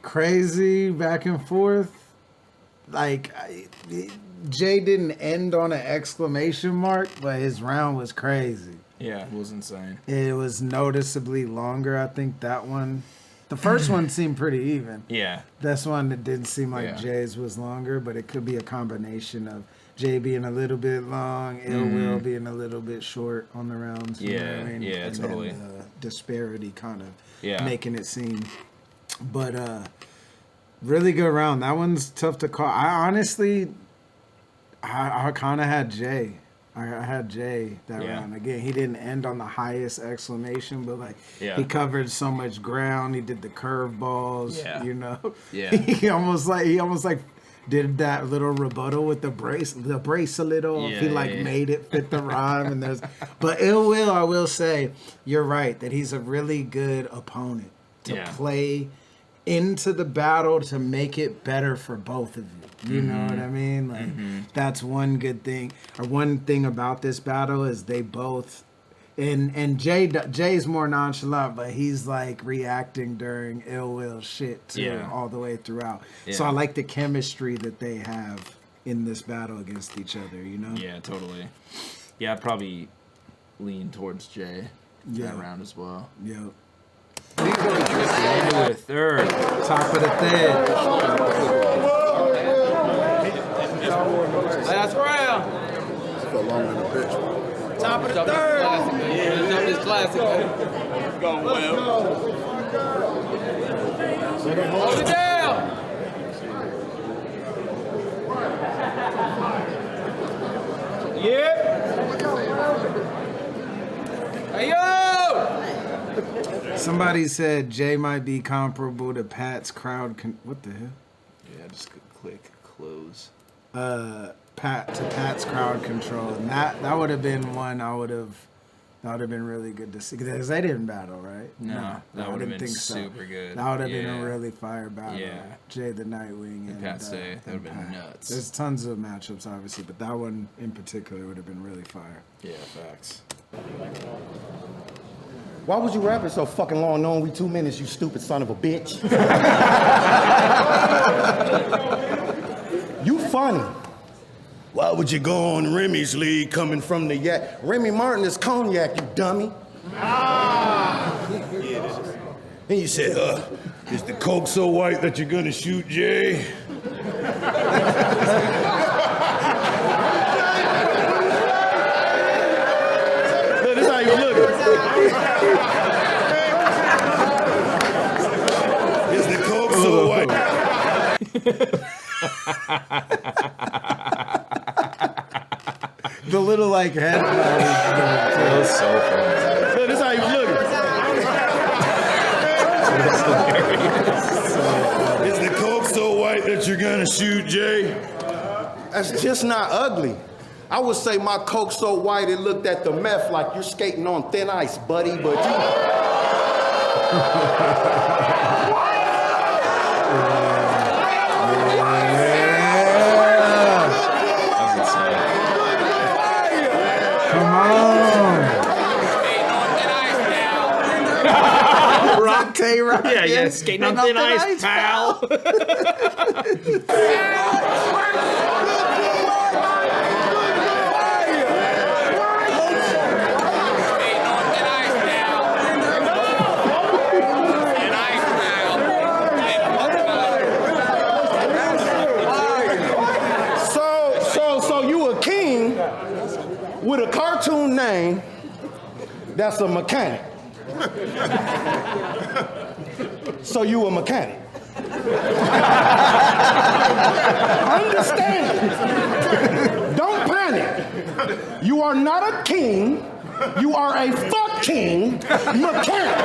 Crazy back and forth. Like, Jay didn't end on an exclamation mark, but his round was crazy. Yeah, it was insane. It was noticeably longer. I think that one, the first one seemed pretty even. Yeah. This one, it didn't seem like Yeah. Jay's was longer, but it could be a combination of Jay being a little bit long, Ill Will being a little bit short on the rounds. You know what I mean? Yeah, and totally. Then the disparity kind of Yeah. making it seem. But really good round. That one's tough to call. I honestly, I kind of had Jay. I had Jay that Yeah. round. Again, he didn't end on the highest exclamation, but like Yeah. he covered so much ground. He did the curveballs, Yeah. you know. Yeah. he almost like did that little rebuttal with the brace a little. Yeah, He like yeah. made it fit the rhyme. And but Ill Will, I will say, you're right that he's a really good opponent to Yeah. play into the battle to make it better for both of you. You know what I mean? Like that's one good thing. Or one thing about this battle is they both and Jay's more nonchalant, but he's like reacting during Ill Will shit too, Yeah. all the way throughout. So Yeah. I like the chemistry that they have in this battle against each other, you know? Yeah, totally. Yeah, I'd probably lean towards Jay Yeah. that round as well. Yep. Into a third. Top of the third. Last round. Felt longer than a bitch. Top of the third. Classic, man. Jump this classic, man. Going well. Hold it down. Yeah. Hey, yo. Somebody said Jay might be comparable to Pat's crowd. What the hell? Yeah, just click close. Pat's crowd control, and that would have been one that would have been really good to see because they didn't battle, right? No, that would have didn't been think so. super good. That would have been Yeah. a really fire battle. Yeah. Jay the Nightwing and Pat Stay, that and would've been Pat. nuts. There's tons of matchups, obviously, but that one in particular would have been really fire. Yeah, facts. Why was you rapping so fucking long knowing we 2 minutes, you stupid son of a bitch? You funny. Why would you go on Remy's league coming from the yak? Remy Martin is cognac, you dummy. And you said, is the coke so white that you're gonna shoot Jay? Look, this how you looking. Is the coke so white? The little like head. That was so funny. Look, this how you looking. Is the coke so white that you're gonna shoot Jay? That's just not ugly. I would say my coke so white it looked at the meth like you're skating on thin ice, buddy, but you... Come on. Rock Tay Rock. Yeah, skating on thin ice, pal. So you a king with a cartoon name that's a mechanic. So you a mechanic. Understand. Don't panic. You are not a king. You are a fucking mechanic.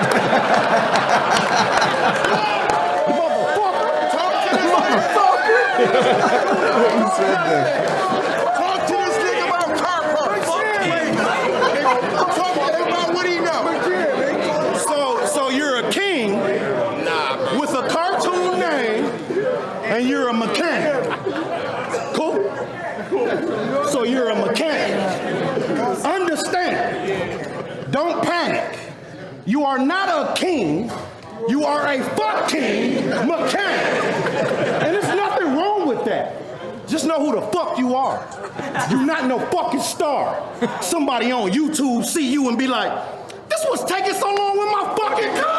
Talk to this nigga about car parts. I'm talking about what he and you're a mechanic. Cool? So you're a mechanic. Understand. Don't panic. You are not a king. You are a fucking mechanic. And there's nothing wrong with that. Just know who the fuck you are. You're not no fucking star. Somebody on YouTube see you and be like, this was taking so long with my fucking car.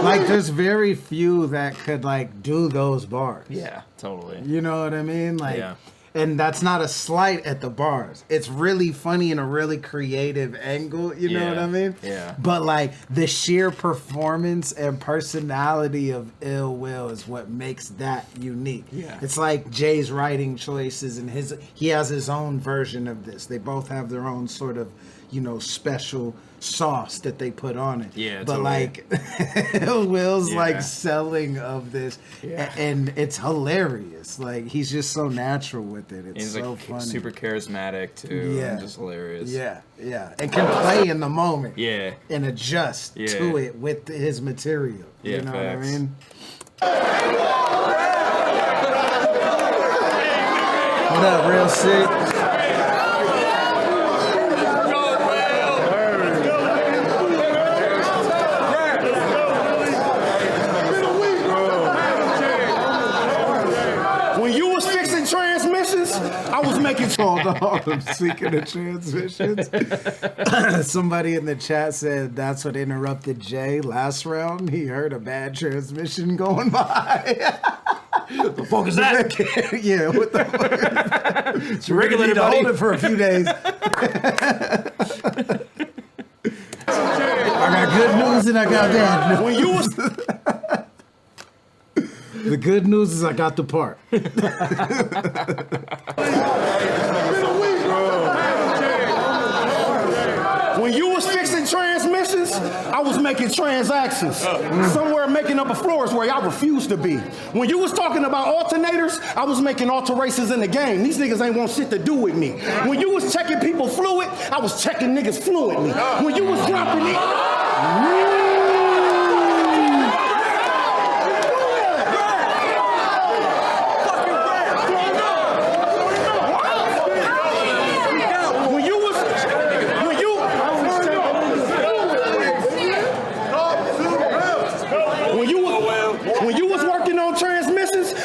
Like, there's very few that could, like, do those bars. Yeah, totally. You know what I mean? Like, Yeah. And that's not a slight at the bars. It's really funny in a really creative angle. You know what I mean? Yeah. But, like, the sheer performance and personality of Ill Will is what makes that unique. Yeah. It's like Jay's writing choices and he has his own version of this. They both have their own sort of, you know, special sauce that they put on it. Yeah, but totally. like Will's like selling of this, and it's hilarious. Like he's just so natural with it. It's He's so like funny. super charismatic too. Yeah. And just hilarious. Yeah, and can play in the moment. Yeah. And adjust to it with his material. Yeah, you know facts. what I mean? What up, real sick? I was making. Hold on, speaking of transmissions, somebody in the chat said that's what interrupted Jay last round. He heard a bad transmission going by. What the fuck is that? Yeah, what the fuck? It's regulated, buddy. Hold it for a few days. I got good news and I got bad news. When you was the good news is I got the part. When you was fixing transmissions, I was making transactions. Somewhere making up a floors where y'all refused to be. When you was talking about alternators, I was making alterations in the game. These niggas ain't want shit to do with me. When you was checking people fluid, I was checking niggas fluently. When you was dropping it.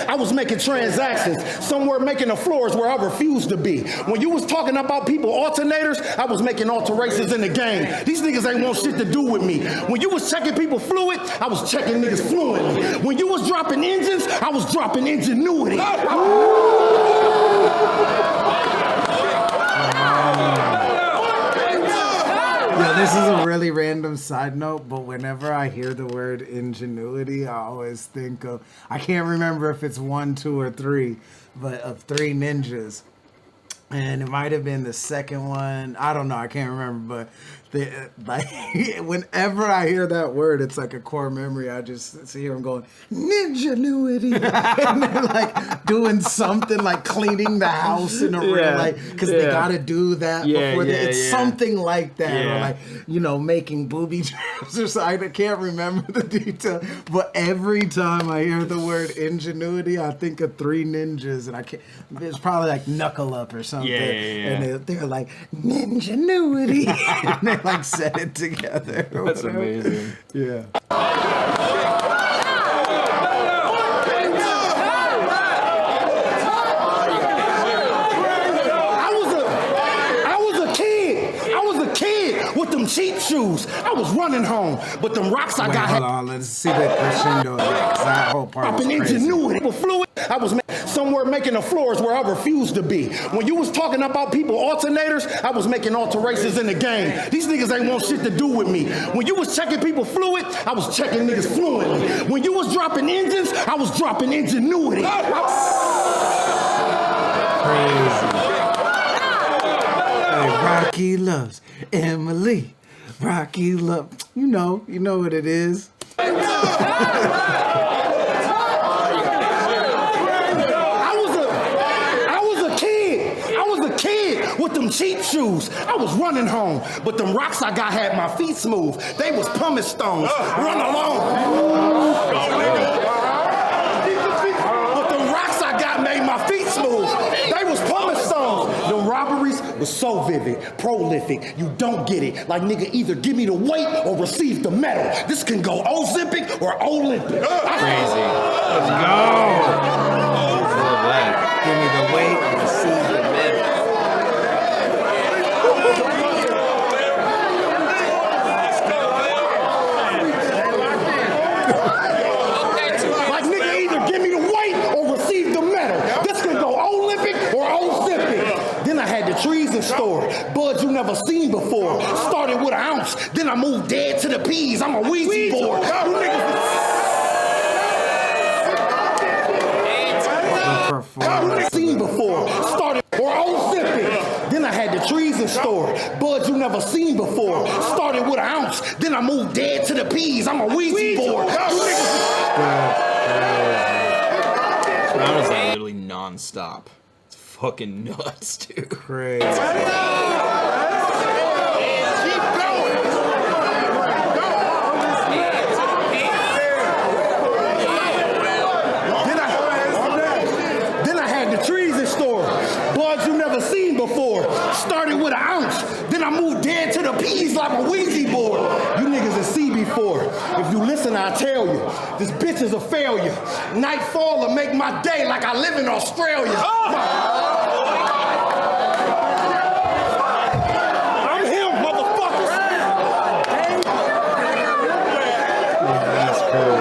I was making transactions, somewhere making the floors where I refused to be. When you was talking about people alternators, I was making alterations in the game. These niggas ain't want shit to do with me. When you was checking people fluid, I was checking niggas fluently. When you was dropping engines, I was dropping ingenuity. Yeah, this is a really random side note, but whenever I hear the word ingenuity, I always think of, I can't remember if it's 1, 2, or 3, but of 3 Ninjas. And it might have been the second one. I don't know. I can't remember. But whenever I hear that word, it's like a core memory. I just see them going, Ningenuity. And they're like doing something like cleaning the house in a room. Like, because they got to do that before it's something like that. Or like, you know, making booby traps or something. I can't remember the detail. But every time I hear the word ingenuity, I think of 3 Ninjas. And I can't, it's probably like Knuckle Up or something. And they're like, Ningenuity. And they like set it together. That's amazing. Yeah. With them cheap shoes, I was running home, but them rocks I got. Hold on, let's see the crescendo. That whole part was crazy. Ingenuity with fluid. I was somewhere making the floors where I refused to be. When you was talking about people alternators, I was making alterations in the game. These niggas ain't want shit to do with me. When you was checking people fluid, I was checking niggas fluently. When you was dropping engines, I was dropping ingenuity. Crazy. Rocky loves Emily. Rocky love. You know what it is. I was a kid with them cheap shoes. I was running home, but them rocks I got had my feet smooth. They was pumice stones. Run along. But them rocks I got made my feet smooth. They was pumice stones. Them robberies was so vivid, prolific. You don't get it. Like, nigga, either give me the weight or receive the medal. This can go Ozempic or Olympic. Crazy. Let's go. Love that. Give me the weight and receive the medal. Like, nigga, either give me the weight or receive the medal. This can go Olympic or Ozempic. Then I had the trees in store, buds you never seen before. Started with an ounce, then I moved dead to the peas. I'm a Weezy board. You niggas seen before. Started or Ozempic. Then I had the trees in store, buds you never seen before. Started with an ounce, then I moved dead to the peas. I'm a Weezy board. You niggas Round is like literally non-stop. It's fucking nuts, dude. Crazy. Then I had the trees in store, buds you never seen before. Started with an ounce, then I moved dead to the peas like a Weezy board. You niggas have seen before. If you listen, I tell you, this bitch is a failure. Nightfall will make my day like I live in Australia. I'm him, motherfuckers. That's cool.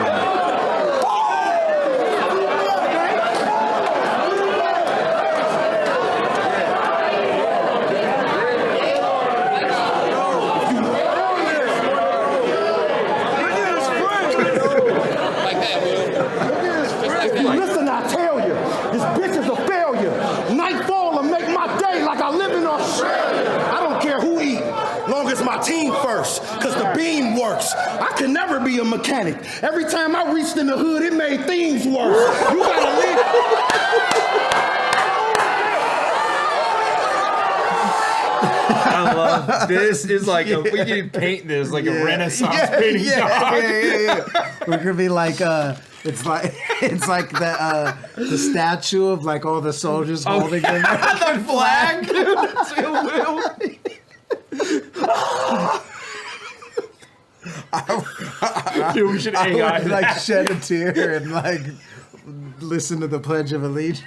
Listen, I tell you, this bitch is a failure. Nightfall will make my day like I live in Australia. I don't care who eat, long as my team first, cause the beam works. I could never be a mechanic. Every time I reached in the hood, it made things worse. You gotta leave. I love this. Is like we can paint this like a Renaissance painting dog. We're gonna be like it's like the statue of like all the soldiers holding in The flag, dude. That's it, Will. Dude, we should I AI would, like that. shed a tear and like listen to the Pledge of Allegiance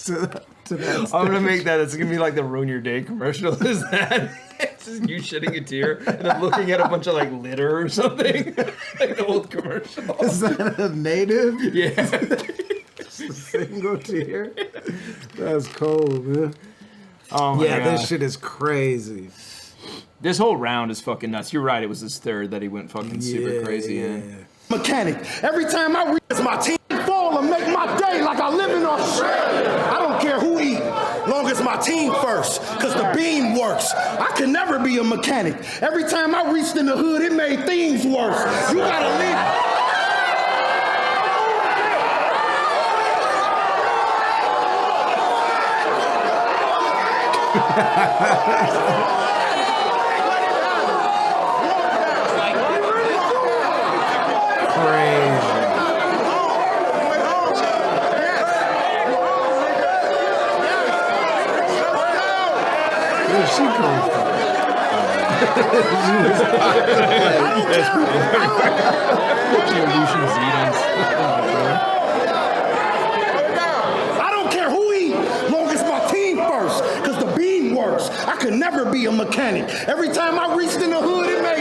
to that. I'm gonna make that. It's gonna be like the Ruin Your Day commercial. Is that? It's just you shedding a tear and I'm looking at a bunch of like litter or something, like the old commercial. Is that a native? Yeah. Just a single tear. That's cold, man. Oh my Yeah, God. this shit is crazy. This whole round is fucking nuts. You're right. It was his third that he went fucking super crazy in. Mechanic. Every time I reach my team fall and make my day like I live in Australia. I don't care who eat, long as my team first, cause the beam works. I could never be a mechanic. Every time I reached in the hood, it made things worse. You gotta leave. Where'd she come from? I don't care who eat, long as my team first, cause the beam works. I could never be a mechanic. Every time I reached in the hood, it made.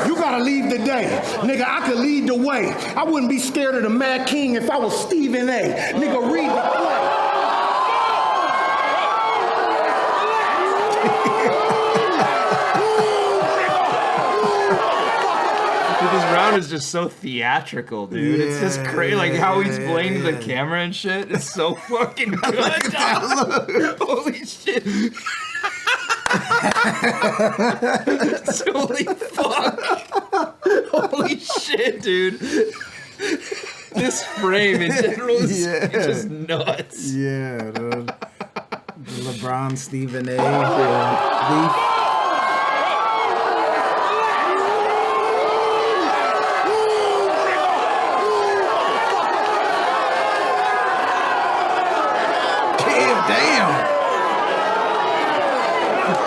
You gotta lead the day. Nigga, I could lead the way. I wouldn't be scared of the Mad King if I was Stephen A. Nigga, read the play. This round is just so theatrical, dude. It's just crazy, like how he's playing to the camera and shit. It's so fucking good. Holy shit! Holy fuck. Holy shit, dude. This frame in general is just nuts. Yeah, dude. LeBron, Stephen A. Leaf.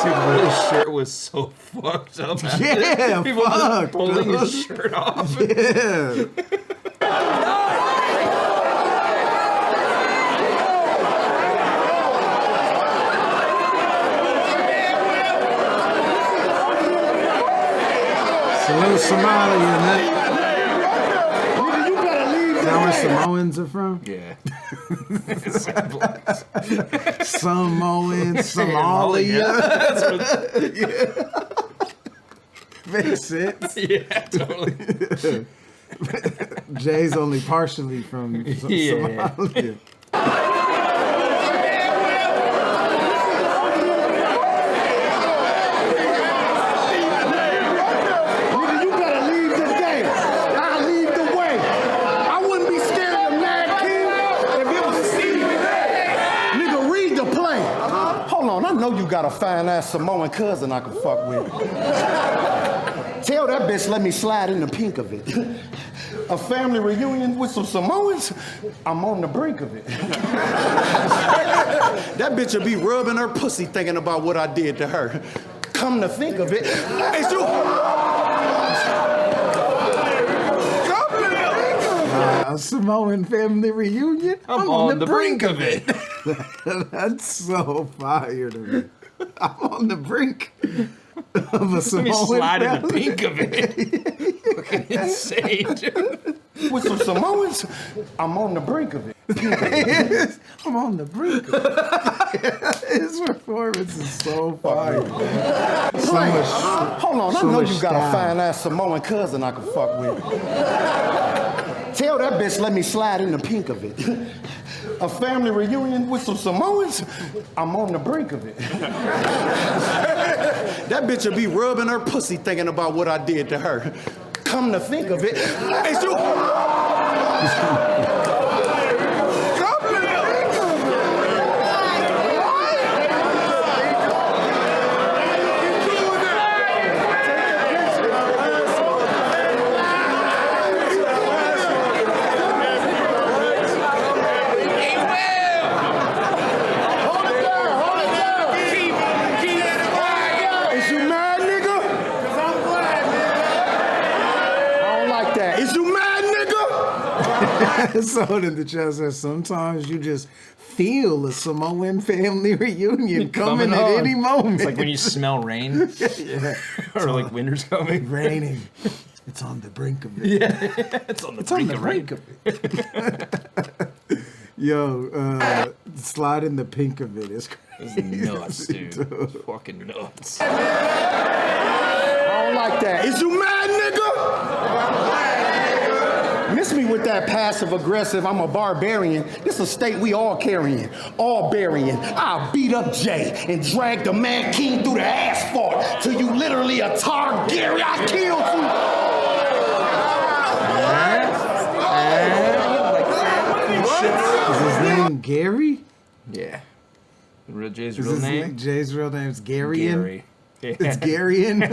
Dude, his shirt was so fucked up. Yeah, People fuck, pulling dude. his shirt off. Yeah. Salute Somalia, man. You better leave Is that where Samoans are from? Yeah. Samoans, Somalia. Makes sense. Yeah, totally. Jay's only partially from Somalia. You better leave today. I'll lead the way. I wouldn't be scared of the Mad King if it was Steve. Nigga, read the play. Hold on, I know you got a fine-ass Samoan cousin I can fuck with. Tell that bitch let me slide in the pink of it. A family reunion with some Samoans? I'm on the brink of it. That bitch will be rubbing her pussy thinking about what I did to her. Come to think of it, it's you. A Samoan family reunion? I'm on the brink of it. That's so fire to me. I'm on the brink of a Samoan Let me slide in the family. pink of it. Fucking insane, dude. With some Samoans, I'm on the brink of it. I'm on the brink of it. His performance is so fire, man. So much, Hold on, I so know much you got a style. fine-ass Samoan cousin I can fuck with. Tell that bitch let me slide in the pink of it. A family reunion with some Samoans? I'm on the brink of it. That bitch will be rubbing her pussy thinking about what I did to her. Come to think of it, it's you. Is you mad, nigga? Cause I'm glad, nigga. I don't like that. Is you mad, nigga? Someone in the chat says sometimes you just feel a Samoan family reunion coming at on. any moment. It's like when you smell rain. Or like winter's coming. raining. It's on the brink of it. Yeah. It's on the brink of rain. Yo, slide in the pink of it is crazy. It's nuts, dude. Fucking nuts. I don't like that. Is you mad, nigga? Miss me with that passive aggressive, I'm a barbarian. This a state we all carrying, all burying. I'll beat up Jay and drag the Mad King through the asphalt till you literally a Targaryen. I killed you. Is his name Gary? Yeah. Jay's Is real his name? Jay's real name's Garyan? Gary. Yeah. It's Garyan.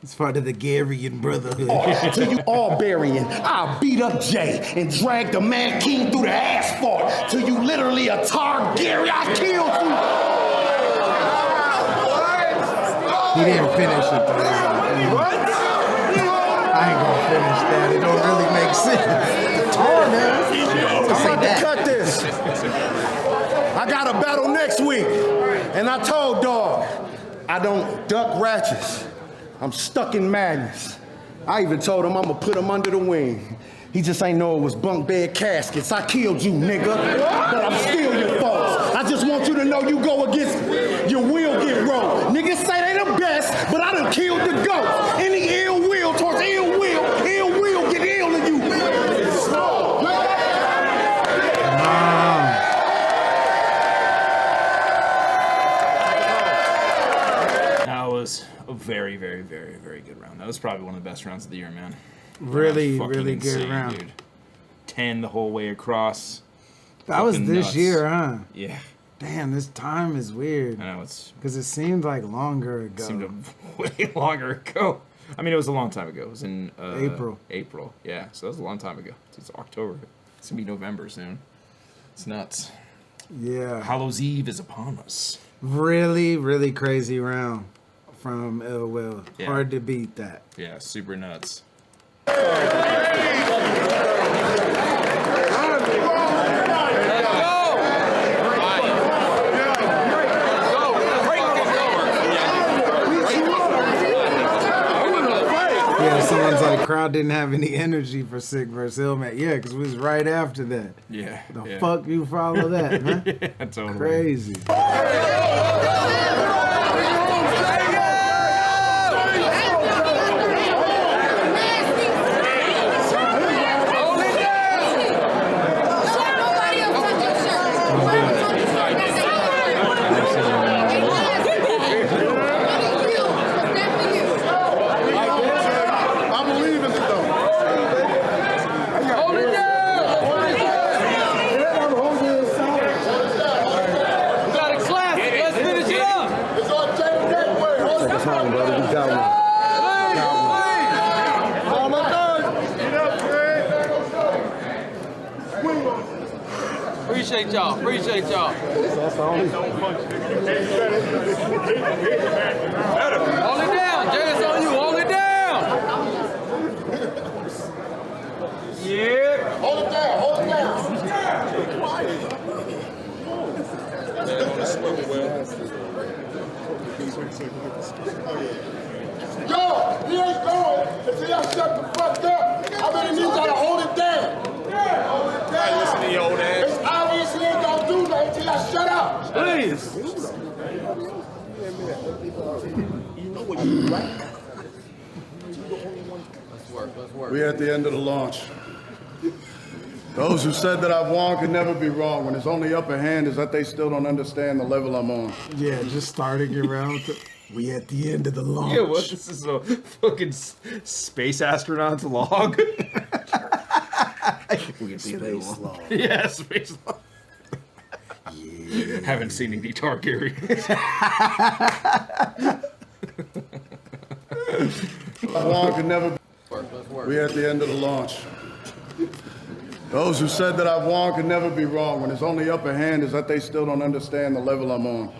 It's part of the Garyan Brotherhood. Till you all burying. I'll beat up Jay and drag the Mad King through the asphalt till you literally a Targaryen. I killed you. He didn't finish it though. I ain't gonna finish that. It don't really make sense. I'm about to cut this. I got a battle next week. And I told Dog, I don't duck ratchets. I'm stuck in madness. I even told him I'm gonna put him under the wing. He just ain't know it was bunk bed caskets. I killed you, nigga. But I'm still your foes. I just want you to know you go against your will get rolled. Niggas say they the best, but I done killed the goat. Any ill will towards ill will get ill to you. very, very, very, very good round. That was probably one of the best rounds of the year, man. Really, Fucking really good insane, round. dude. 10 the whole way across. That was Fucking this nuts. year, huh? Yeah. Damn, this time is weird. I know, it's Because it seemed like longer ago. seemed way longer ago. I mean, it was a long time ago. It was in April. April, yeah. So that was a long time ago. It's October. It's going to be November soon. It's nuts. Yeah. Hallows Eve is upon us. Really, really crazy round from Ill Will. Yeah. Hard to beat that. Yeah, super nuts. Yeah, someone's like, crowd didn't have any energy for Sick vs. ILLMAC. Yeah, because it was right after that. Yeah. The fuck you follow that, huh? Yeah, totally. Crazy. I believe in it though. Hold it down. We got a classic. Let's finish it up. It's on James Gateway. Hold it down. brother. We got one. Appreciate y'all. Appreciate y'all. Hold it down. Jay, it's on you. Hold it down. Yeah. Hold it down. Hold it down. Yo, he ain't going until y'all shut the fuck up. How many of you gotta hold it down? Hold it down. Listen to your old ass. It's obviously ain't gonna do nothing until y'all shut up. Please. Let's work. We're at the end of the launch. Those who said that I've won could never be wrong. When his only upper hand is that they still don't understand the level I'm on. Yeah, just starting your round. We at the end of the launch. Yeah, what? This is a fucking space astronaut's log. We can see Space log. Yeah, space log. Yeah. Haven't seen any Targaryens. Won could never be. Let's work. We're at the end of the launch. Those who said that I've won could never be wrong. When his only upper hand is that they still don't understand the level I'm on.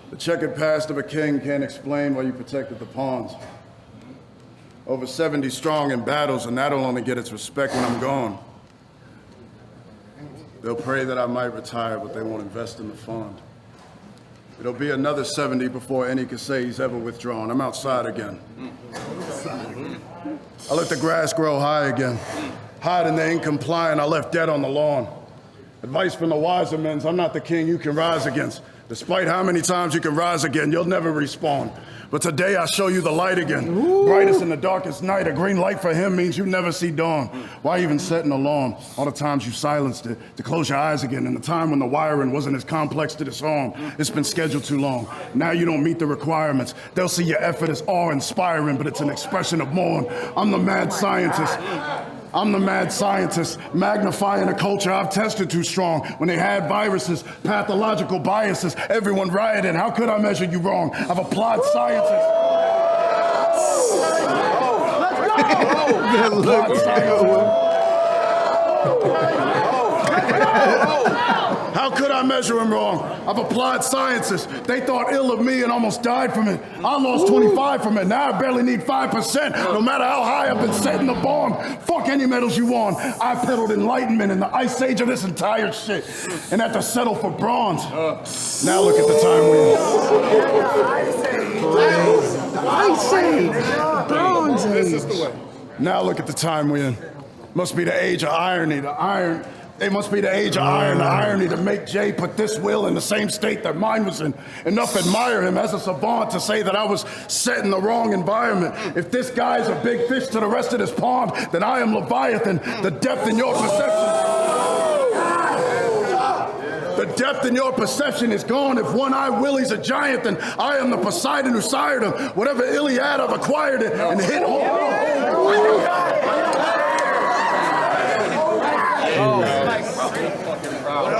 The checkered past of a king can't explain why you protected the pawns. Over 70 strong in battles, and that'll only get its respect when I'm gone. They'll pray that I might retire, but they won't invest in the fund. It'll be another 70 before any can say he's ever withdrawn. I'm outside again. I let the grass grow high again. Hiding the incompliant, I left dead on the lawn. Advice from the wiser men, I'm not the king you can rise against. Despite how many times you can rise again, you'll never respawn. But today I show you the light again. Ooh. Brightest in the darkest night. A green light for him means you never see dawn. Why even set an alarm? All the times you silenced it to close your eyes again. In the time when the wiring wasn't as complex to disarm. It's been scheduled too long. Now you don't meet the requirements. They'll see your effort as awe-inspiring, but it's an expression of mourn. I'm the mad scientist. I'm the mad scientist, magnifying a culture I've tested too strong. When they had viruses, pathological biases, everyone rioted. How could I measure you wrong? I've applied scientists. How could I measure him wrong? I've applied sciences. They thought ill of me and almost died from it. I lost 25 from it. Now I barely need 5%. No matter how high I've been setting the bar. Fuck any medals you won. I peddled enlightenment in the ice age of this entire shit. And had to settle for bronze. Now look at the time we in. Ice age. Bronze age. Now look at the time we're in. Must be the age of irony. It must be the age of iron, the irony to make Jay put this will in the same state that mine was in. Enough admire him as a savant to say that I was set in the wrong environment. If this guy's a big fish to the rest of this pond, then I am Leviathan, the depth in your perception. The depth in your perception is gone. If One-Eye Willie's a giant, then I am the Poseidon who sired him. Whatever Iliad, I've acquired it and hit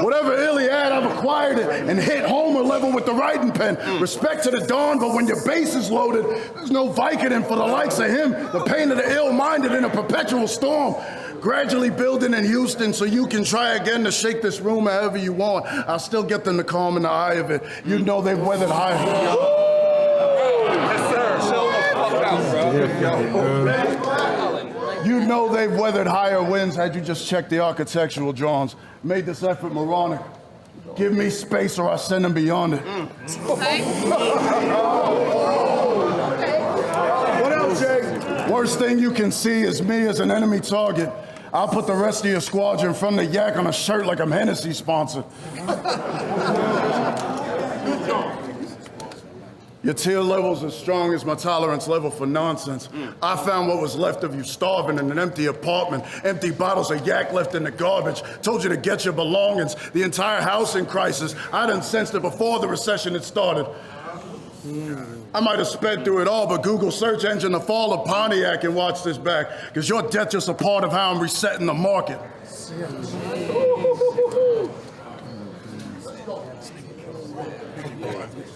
Whatever Iliad, I've acquired it and hit Homer level with the writing pen. Respect to the dawn, but when your base is loaded, there's no Vicodin for the likes of him. The pain of the ill-minded in a perpetual storm. Gradually building in Houston so you can try again to shake this room however you want. I'll still get them to calm in the eye of it. You know they've weathered high. Yes, sir. Show the fuck out, bro. You know they've weathered higher winds had you just checked the architectural drawings. Made this effort moronic. Give me space or I send them beyond it. What else, Jay? Worst thing you can see is me as an enemy target. I'll put the rest of your squadron from the yak on a shirt like I'm Hennessy sponsored. Your tier level's as strong as my tolerance level for nonsense. I found what was left of you starving in an empty apartment, empty bottles of yak left in the garbage. Told you to get your belongings, the entire house in crisis. I done sensed it before the recession had started. I might have sped through it all, but Google search engine the fall of Pontiac and watch this back, because your death just a part of how I'm resetting the market.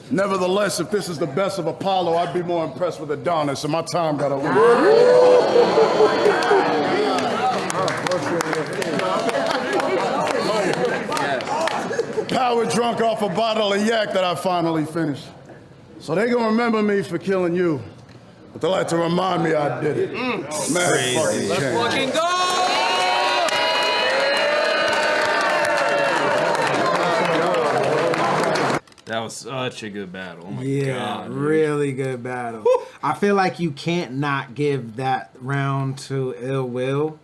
Nevertheless, if this is the best of Apollo, I'd be more impressed with Adonis, and my time got a Power drunk off a bottle of yak that I finally finished. So they gonna remember me for killing you, but they like to remind me I did it. Man, fucking change. Fucking go! That was such a good battle. Oh my God, dude. Really good battle. I feel like you can't not give that round to Ill Will,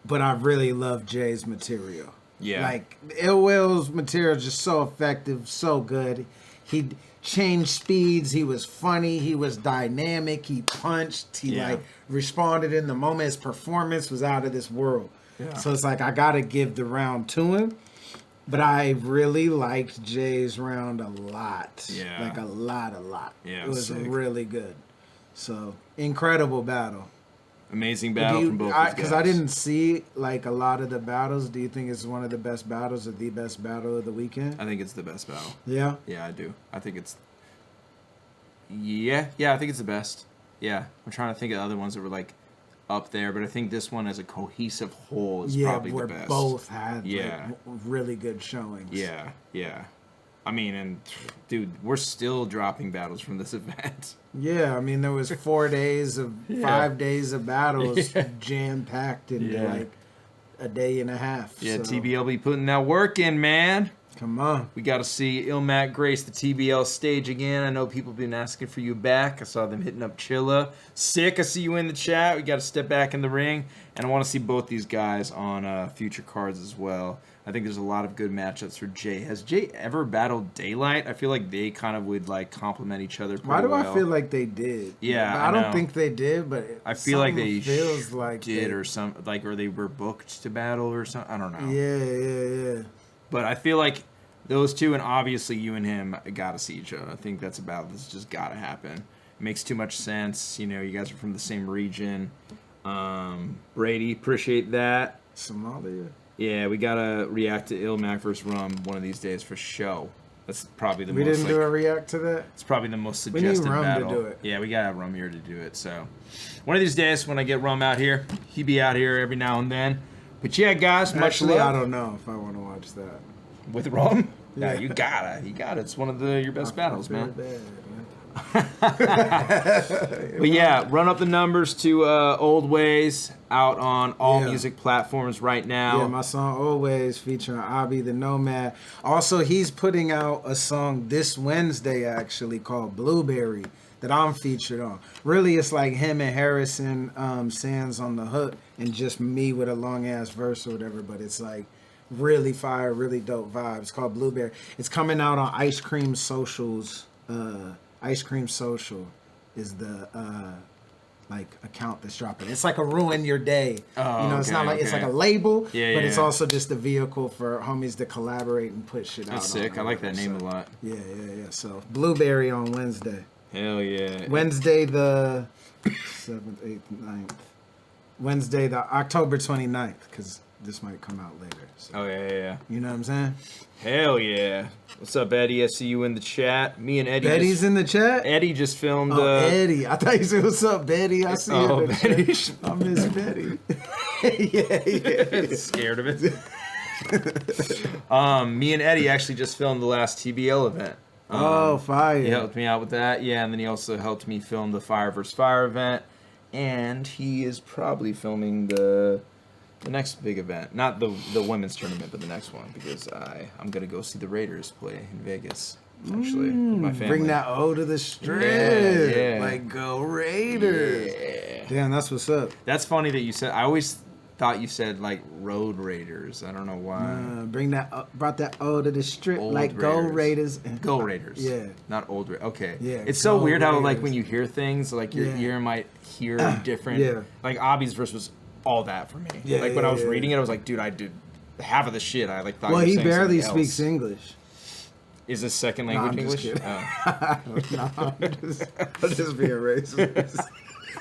but I really love Jay's material. Yeah. Like, Ill Will's material is just so effective, so good. He changed speeds, he was funny, he was dynamic, he punched, he like responded in the moment. His performance was out of this world. Yeah. So it's like, I gotta give the round to him. But I really liked Jay's round a lot. Yeah. Like a lot. Yeah, it was sick. Really good. So, incredible battle. Amazing battle from both these guys. Because I didn't see like a lot of the battles. Do you think it's one of the best battles or the best battle of the weekend? I think it's the best battle. Yeah? Yeah, I do. I think it's... Yeah, I think it's the best. Yeah. I'm trying to think of other ones that were like up there, but I think this one as a cohesive whole is probably the best. Yeah, both had like, really good showings. Yeah. I mean, and dude, we're still dropping battles from this event. Yeah, I mean, there was 4 days of 5 days of battles jam-packed in like a day and a half. Yeah, so. TBL be putting that work in, man. Come on. We got to see ILLMAC grace the TBL stage again. I know people have been asking for you back. I saw them hitting up Chilla. Sick, I see you in the chat. We got to step back in the ring. And I want to see both these guys on future cards as well. I think there's a lot of good matchups for Jay. Has Jay ever battled Daylight? I feel like they kind of would like complement each other pretty well. Why do I feel like they did? Yeah, I don't think they did, but I feel like they feels like did, or some like, or they were booked to battle or something. I don't know. Yeah. But I feel like those two, and obviously you and him, got to see each other. I think that's about this. Just got to happen. It makes too much sense. You know, you guys are from the same region. Brady, appreciate that. Somalia. Yeah, we gotta react to ILLMAC versus Rum one of these days for show. That's probably the most. We didn't do a react to that. It's probably the most suggested we need Rum battle. to do it. Yeah, we gotta have Rum here to do it. So one of these days, when I get Rum out here, he be out here every now and then. But yeah, guys, much Actually, love. I don't know if I want to watch that With Rum? Yeah. No, you gotta. It's one of your best battles, man. But yeah, run up the numbers to Old Ways out on all music platforms right now. Yeah, my song Always featuring Abi the Nomad. Also, he's putting out a song this Wednesday actually called Blueberry that I'm featured on. Really, it's like him and Harrison Sands on the hook and just me with a long ass verse or whatever, but it's like really fire, really dope vibe. It's called Blueberry. It's coming out on Ice Cream Socials. Ice Cream Social is the like account that's dropping. It's like a ruin your day. Oh, you know, it's okay, not like it's okay. like a label, Yeah, but it's yeah. also just a vehicle for homies to collaborate and put shit out. That's sick. I like that name a lot. Yeah. So Blueberry on Wednesday. Hell yeah. Wednesday the 7th, 8th, 9th. Wednesday the October 29th, because this might come out later. So. Oh yeah. You know what I'm saying? Hell yeah. What's up, Eddie? I see you in the chat. Me and Eddie. Betty's in the chat? Eddie just filmed. Eddie. I thought you said, what's up, Betty? I see you in the Betty. chat. I miss Betty. yeah. Scared of it. Me and Eddie actually just filmed the last TBL event. Fire. He helped me out with that. Yeah, and then he also helped me film the Fire vs. Fire event. And he is probably filming the next big event. Not the women's tournament, but the next one. Because I'm going to go see the Raiders play in Vegas, actually, with my family. Bring that O to the strip. Yeah. Like, go Raiders. Yeah. Damn, that's what's up. That's funny that you said. I always thought you said, like, Road Raiders. I don't know why. Brought that O to the strip. Old like, go Raiders. Go Raiders. Yeah. Not old Raiders. Okay. Yeah, It's so go weird how, like, Raiders. when you hear things, like, your ear might hear different. Yeah. Like, Obby's verse was all that for me. Yeah, like, when I was yeah. reading it, I was like, dude, I did half of the shit. I, like, thought Well, you were he saying barely something speaks else. English. Is this second No, language I'm just English? kidding. Oh. No, I'm just being racist.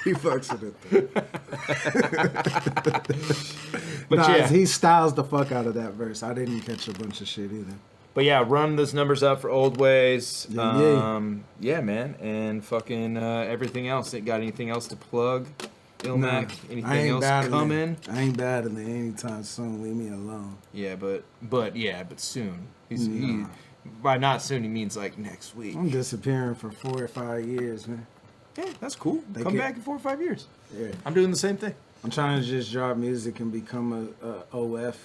He fucks with it. But yeah. He styles the fuck out of that verse. I didn't catch a bunch of shit either. But yeah, run those numbers up for Old Ways. Yeah. Yeah, man. And fucking everything else. Got anything else to plug? ILLMAC? Anything else coming? I ain't battling anytime soon. Leave me alone. Yeah, but soon. He by not soon he means like next week. I'm disappearing for 4 or 5 years, man. Yeah, that's cool. Come back in 4 or 5 years. Yeah. I'm doing the same thing. I'm trying to just drop music and become a OF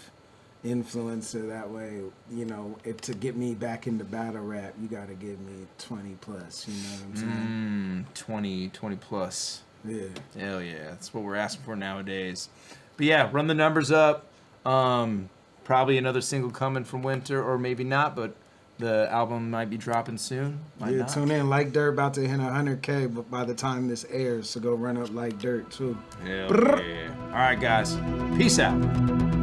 influencer. That way, you know, to get me back into battle rap, you got to give me 20 plus. You know what I'm saying? 20 plus. Yeah. Hell yeah, that's what we're asking for nowadays. But yeah, run the numbers up. Probably another single coming from Winter, or maybe not, but the album might be dropping soon. Might not. Tune in. Like Dirt about to hit 100K but by the time this airs, so go run up Like Dirt too. Hell yeah. All right, guys. Peace out.